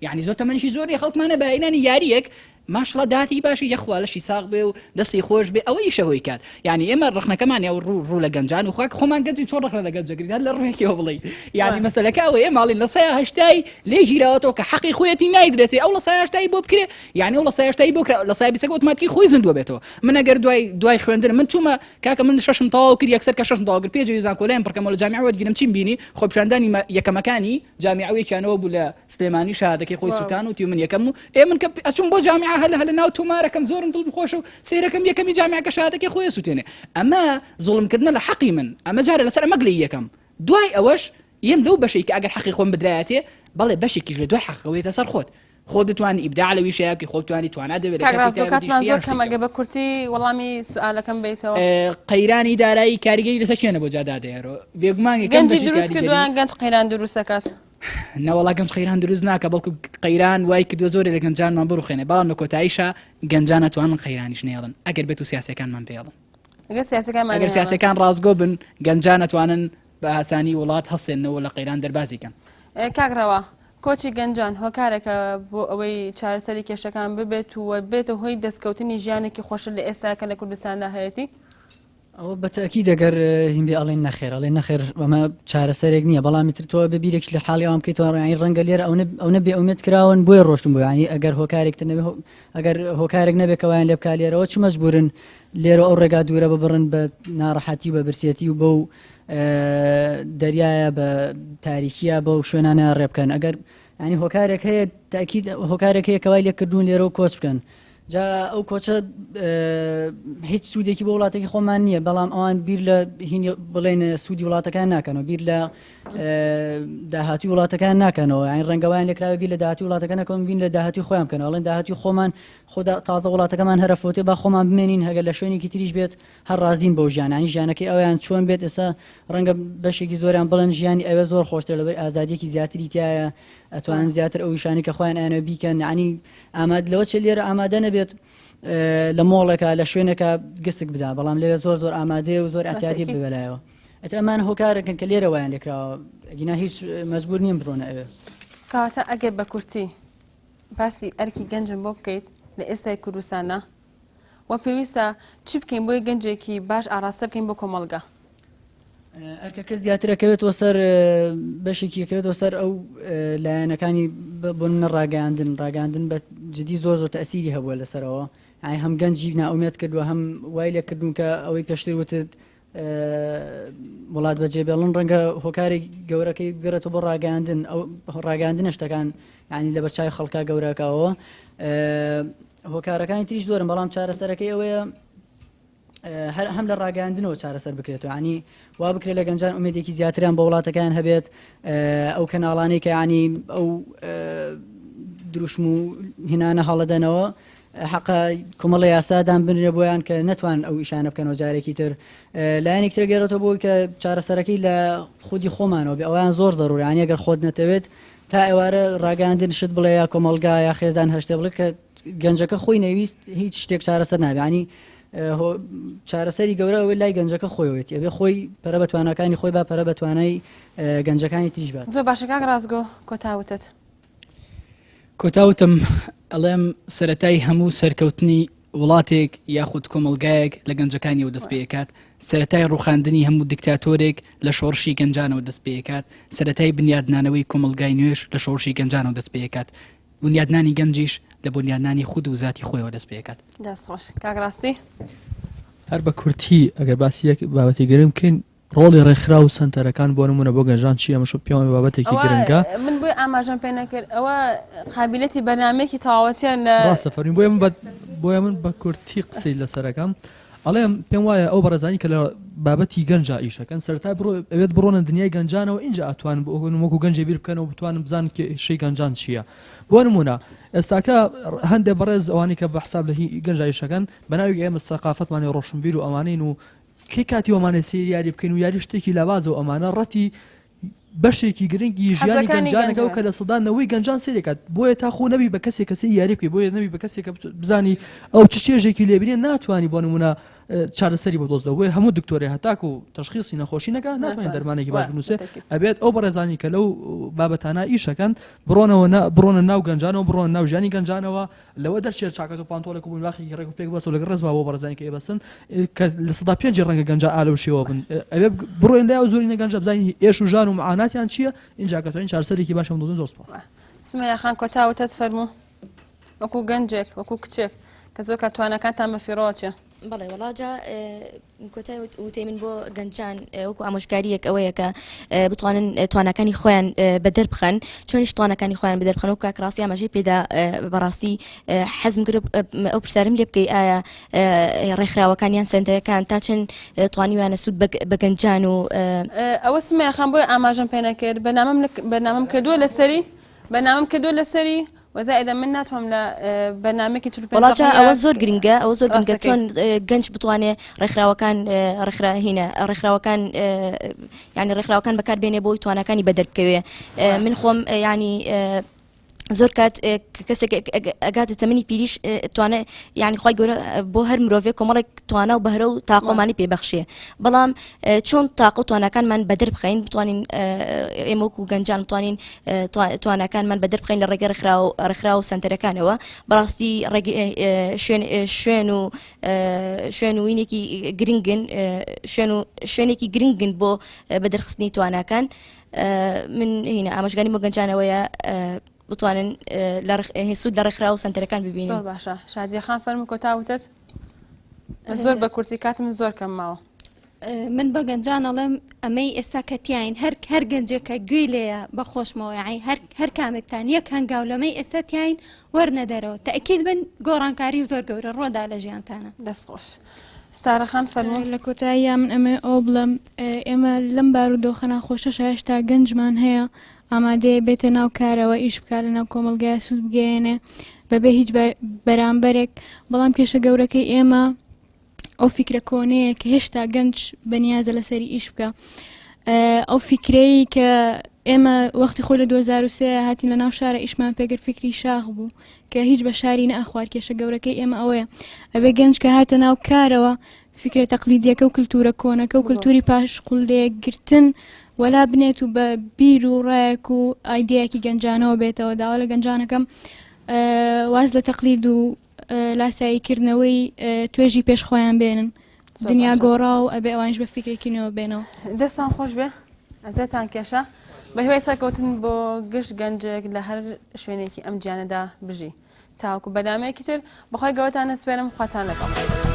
[SPEAKER 2] یعنی زۆر تەمەنیشی زۆری خەڵکمانە بەینانی یاریەک ماشڵە داتی باشی یەخوا لەشی ساغ بێ و دەستی خۆش بێ ئەوەی شەوەی کات یعنی ئێمە ڕخنەکەمان یا ڕوو لە گەنجان و خۆک خۆمان گەنجی چۆن ڕخنە لە گەنجەگرین هەر لە ڕوویەکەوە بڵێ یعنی مەسەلەکە ئەوەیە ماڵین لە سایە هەشتای لێ گیراوەتەوە کە حەقی خۆیەتی نایدرێتێ ئەو لە سایە هەشتایی بۆ بکرێ یعنی ئەو لە سایە هەشتایی بۆ لە سایە بیسەکە ئۆتۆماتیکی خۆی زیندووە بێتەوە من ئەگەر دوای خوێندن من چوومە کاکە من شەشم تەواو کرد یەکسەر کە شەشم تەواو کرد پێجوی زانکۆلایان پڕکەمەوە لە جامیعەوە گیرم چیم بینی خۆپیشاندانی یەکەمەکانی جامیعەوەیەکیانەوە بوو لە سلێمانی شهادەکەی خۆی سوتان و من یەکەم و من کە ئەچوم بۆ جامیعە هەل ناو تومارەکەم زۆرم دڵ خۆش و سیرەکەم یەکەمی جامیعەکە شهادەکەی خۆی سوتێنێ ئەمە زوڵمکردنە لە حەقی من ئەمە جارە لەسەر مەگلی یەکەم دوای ئەوەش یم لەو بەشێک کە ئەگەر حەقی خۆم بدرایەتێ بەڵێ بەشێکی لە دوای حەقەوەیتە سەر خۆت دەتوانی ئیبداع لەوی شەیەکی خۆت توانی توانە دەبێت
[SPEAKER 1] کاتمان زۆر کەمەگە بە کورتی وەڵامی سوالەکەم بیتەوە
[SPEAKER 2] قەیرانی دارایی کاریگەری لەسەر چێنە بۆ جادادێرۆ بێگومانی
[SPEAKER 1] گەنجی دروست کردویان گەنج قەیران دروست دەکات
[SPEAKER 2] نەوەڵا گەنج قەیران دروست ناکە بەڵکو قەیران وای کردو زۆری لە گەنجانمان بڕوخێنێ بەڵام لە کۆتاییشە گەنجان ناتوانن قەیرانیش نێڵن ئەگەر بێت و سیاسەکانمان پێڵن ئەگەر سیاسەکان ڕازگۆ بن گەنجان ناتوانن بە ئاسانی وڵات هەڵسێنەوە لە قەیران دەربازیکەن.
[SPEAKER 1] کاکڕەوە کۆچی گەنجان هۆکارێکە بۆ ئەوەی چارەسەری کێشەکان ببێت و بێتە هۆی دەستکەوتنی ژیانێکی خۆشە لە ئێستاکە لە کوردستاندا هەیەی
[SPEAKER 4] ئەوە بەتەکی دەگەر هیمبی ئەڵێن نەخێر ئەڵێ نەخێر ئەمە چارەسەرێک نییە بەڵامی تر تۆ بە بیرێک لە حاڵی ئەوم بکەیتەوە ڕێنی ڕەنگە لێرە ئەو نەبێ ئەومێت کراون بۆیە ڕۆشتم بۆ ینی ئەگەر هۆکارێک ئەگەر هۆکارێک نەبێکەوەیان لێ بکا لێرەوە چ مەجبورن لێرە ئەو ڕێگا دوورە ببڕن بە ناڕەحەتی و بە برسێتی و بەو دەریایە بە تاریکیە بەو شوێنانە ڕێبکەن ئەگەر ینی هۆکارێک هەیە تاکید هۆکارێک هەیە کەوای لێکردوون لێرە و کۆچ بکەن جا ئەو کۆچە هیچ سوودێکی بۆ وڵاتێکی خۆمان نییە بەڵام ئەوان بیر لە بڵێن سوودی وڵاتەکان ناکەنەوە بیر لە داهاتی وڵاتەکان ناکەنەوە ئاین ڕەنگەوایان لێکراوە بیر لە داهاتی وڵاتەکانەکەم بین لە داهاتی خۆیان بکەنەوە ئەڵێن داهاتی خۆمان خۆدا تازە وڵاتەکەمان هەرە فۆتێ با خۆمان بمێنین هەگەر لە شوێنێکی تریش بێت هەر ڕازین بەو ژیانانی ژیانەکەی ئەویان چۆن بێت ئێستا ڕەنگە بەشێکی زۆریان بڵێن ژیانی ئەوە زۆر خۆشتر لەبەر ئازادیەکی زیاتری تایە ئەتوانن زیاتر ئەو شانی کە خۆیان ئەیانە بیکەن عنی ئاماد لەوە چ لێرە ئامادە نەبێت لە مۆڵێکە لە شوێنێکە گسک بدا بەڵام لێرە زۆر ئامادەیە و زۆر ئەتیادی ببەلایەوە ئەتەمان هۆکارێکن کە لێرە وایان لێکراوە گینا هیچ مەجبور نیم بڕۆنە ئەوێ
[SPEAKER 1] کەواتە ئەگەر بە کورتی باسی ئەرکی گەنجم بۆ بکەیت لە ئێستای کوردستانە و پێویستە چی بکەین بۆی گەنجێکی باش ئاراستە بکەین بۆ کۆمەڵگە
[SPEAKER 4] ئەرکەکە زیاترەکەوێتەوە سەر بەشێکی یەکەوێتەوە سەر ئەو لایەنەکانی بۆ منە ڕاگەاندن بە جدی زۆر تەسیری هەبووە لەسەرەوە ئای هەم گەنجی ناومێت کردووە هەم وای لێ کردوون کە ئەوەی پێشتر وتت وڵات بەجێبێڵن ڕەنگە هۆکاری گەورەکەی گەڕێتەوە بۆ ڕاگەاندن ئەو ڕاگەاندنە شتەکان ینی لە بەرچاوی خەڵکا گەورەکەەوە هۆکارەکانی تریش زۆرن بەڵام چارەسەرەکەی ئەوەیە هەم لە ڕاگەاندنەوە چارەسەر بکرێتەوە ینی وا بکرێت لە گەنجان ئومێدێکی زیاتریان بە وڵاتەکان هەبێت ئەو کەناڵانەی کە ینی ئەو دروشم و هینانە هەڵەدەنەوە حەقا کۆمەڵە یاسادان بنرێ بۆیان کە نەتوان ئەو ئیشانە بکەنەوە جارێکی تر لایەنێک تر گەێڕێتەوە بۆی کە چارەسەرەکەی لە خودی خۆمانەوە بێ ئەویان زۆر زەڕوری ینی ئەگەر خۆت نەتەوێت تا ئێوارە ڕاگەاندن شت بڵێ یا کۆمەلگا یا خێزان هەشتێ بڵێت کە گەنجەکە خۆی نەویست هیچ شتێک چارەسەر نابێ ینی چارەسەری گەورە ئەوەی لای گەنجەکە خۆیەوێتی ئەبێ خۆی پەرە بەتوانەکانی خۆی با پەرە بەتوانای گەنجەکانی تریش بات
[SPEAKER 1] زۆر باشەکە ڕازگۆ کۆتاوتت
[SPEAKER 2] کۆتاوتم ئەڵێم سەرەتای هەموو سەرکەوتنی وڵاتێک یاخود کۆمەلگایەک لە گەنجەکانی و دەست پێکات سەرەتای ڕوخاندنی هەموو دیکتاتۆرێک لە شۆڕشی گەنجانەوە دەست پێکات سەرەتای بنیادنانەوەی کۆمەلگای نوێش لە شۆڕشی گەنجانەوە دەست پێکات بنیادنانی گەنجیش لە بنیادنانی خود و ذاتی خۆیەوە دەست پێکات
[SPEAKER 1] دەستخۆش کاکڕاستی
[SPEAKER 5] هەر بە کورتی ئەگەر باسی یەک بابەتی گرم بکەین ڕۆڵی ڕێکخرا و سنتەرەکان بۆ نمونە بۆ گەنجان چی ئەمەش پیاوی بابەتێکی گرنگە
[SPEAKER 1] من بۆی ئاماژەم پێ نەکرد ئەوە قابلەتی بەرنامەیەکی تەواوەتیان لە
[SPEAKER 5] ڕاستەفەرین بۆیە من بە کورتی قسەی لەسەرەکەم ئەڵێم پێم وایە ئەو بەڕێزانی کە لە بابەتی گەنج ئیشەکەن سەرتا ئەوێت بڕۆنە دنیای گەنجانەوە اینجا ئەتوان وەکو گەنجێ بیر بکەنەوە بتوانم بزان شەی گەنجان چییە بۆ نمونە ئێستاکە هەندێک بەڕێز ئەوانی کە بە حساب لە گەنج ئیشەکەن بەناوی ئێمە سەقافەتمانی ڕۆشنبیر و ئەمانین و کێ کاتی ئەمانە سێری یاری بکەین و یاری شتێکی لاوازە و ئەمانە ڕەتی بەشێکی گرنگی ژیانی گەنجانەکە و کە لە سەدانەوەی گەنجان سێرێکات بۆیە تاخۆ نەبی بە کەسێک کەسی یاری بکەی بۆیە نەبی بە کەسێک بزانی ئەو چ چێژێکی لێبرێ ناتوانانی بۆ نمونە چارەسەری بۆ دۆزدە بۆیە هەموو دکتۆری هەتاک و تەشخیصی نەخۆشی نەکە ناتوانین دەرمانێکی باش بنووسێ ئەبێت ئەو بەڕێزانی کە لەو بابەتانە ئیشەکەن بڕۆنە ناو گەنجانەوە بڕۆنە ناو ژیانی گەنجانەوە لەوە دەرچێت چاکەت و پانتۆڵێک و بنواخی ڕێک و پێک بەس و لەگە ڕێزما بۆ بەڕێزانی کە ئێبەسن کە لە سەدا پێنج ڕەنگە گەنجا ئالە و شێوە بن ئەبێ بڕۆین لای زۆری نەگەنجە بزانین ئێش و ژان و معاناتیان چییە اینجا کەتوانین چارەسەرێکی باشە دۆزن زۆر سپاس
[SPEAKER 1] سمەیە خان کۆتاوتت فەرموو وەکو گەنجێک وەکو کچێک کە زۆر کە توانەکانتان بەفیڕۆچێ
[SPEAKER 7] بەڵێ وڵاجا کۆتای وتەی من بۆ گەنجان وەکو ئامۆژگاریەک ئەوەیە کە بتوانن توانەکانی خۆیان بەدەر بخەن چۆنیش توانەکانی خۆیان بەدەر بخەن و کاکڕاستی ئاماژەی پێدا بەڕاستی حەزم کرد ئەو پرسیارم لێ بکەی ئایا ڕێکخراوەکانیان سنتەرەکان تا چەند توانیوانە سوود بە گەنجان و
[SPEAKER 1] ئەوە سمەیە خان بۆی ئاماژەم پێ نەکرد بەنامەم کردووە لەسەری وزائدا من ناتهم لبرنامج
[SPEAKER 7] وڵاتە ئەوە زۆر گرنگە ئەوە زۆر گرنگە چۆن گەنج بتوانێت ڕێکخراوەکان ینی ڕێکخراوەکان بەکاربێنێ بۆی توانەکانی بەدەربکەوێ من خۆم ینی زۆر کات کەسێک ئەگاتە تەمەنی پیریش توانێت ینی خی گەورە بۆ هەر مرۆڤێک کۆمەڵێک توانە و بەهرە و تاقۆمانی پێبەخشێ بەڵام چۆن تاق و توانەکانمان بەدەر بخەین بتوانین ئێمە وەکو گەنجان بتوانین توانەکانمان بەدەر بخەین لە ڕێگە ڕێکخرا و سنتەرەکانەوە بەڕاستی شوێن و وینێکی گرنگن شوێنێکی گرنگن بۆ بەدەرخستنی توانەکان من هینە ئاماژگانی بۆ گەنجانەوەیە بتوانن سوود لە ڕێکخرا و سنتەرەکان ببینین.
[SPEAKER 1] زۆر باشە شادیەخان فەرمو کۆتاوتت زۆر بە کورتی کاتم زۆر کەم ماوە.
[SPEAKER 3] من بە گەنجان ئەڵێم ئەمەی ئێستا کەتیاین هەر گەنجێکە گوێی لێیە بەخۆشمەوە یعنی هەر کامێکتان یەک هەنگاو لەمەی ئێستا تیاین وەرنە دەرەوە تەئکید بن گۆڕانکاری زۆر گەورە ڕۆدا لە ژیانتانە.
[SPEAKER 1] دەستخۆش. ستارەخان فەرموو.
[SPEAKER 6] لە کۆتاییە من ئەمە ئەو بڵم ئێمە لەم بارودۆخە ناخۆشە هێشتا گەنجمان هەیە ئامادەیە بێتە ناو کارەوە ئیش بکات لە ناو کۆمەلگای سوود بگەێنێ بەبێ هیچ بەرامبەرێک بەڵام کێشە گەورەکەی ئێمە ئەو فیکرە کۆنەیە کە هێشتا گەنج بەنیازە لەسەری ئیش بکە ئەو فیکرەی کە ئێمە وەختی خۆی لە 2023 هاتین لە ناو شارە ئیشمان پێگەر فکری شاخ بوو کە هیچ بە شاری نەخوار کێشە گەورەکەی ئێمە ئەوەیە ئەبێ گەنج کە هاتە ناو کارەوە فکرە تەقلیدیەکە و کللتورە کۆنەکە و کللتوری پاش قوڵێگرتن وەلا بنێت و بە بیر و ڕایەک و ئایدەیەکی گەنجانەوە بێتەوە داوا لە گەنجانەکەم واز لە تەقلید و لاساییکردنەوەی توێژی پێش خۆیان بێنن دنیا گۆڕا و ئەبێ ئەوانش بە فکرێکی نوێ بێنەوە.
[SPEAKER 1] دەستان خۆش بێ ئەزێتان کێشە بە هیوای سەرکەوتن بۆ گشت گەنجێک لە هەر شوێنێکی ئەم گیانەدا بژی تاوەکو بەنامەیەکی تر بەخوای گەورەتان نەسپێرم خواتان لەگەڵ.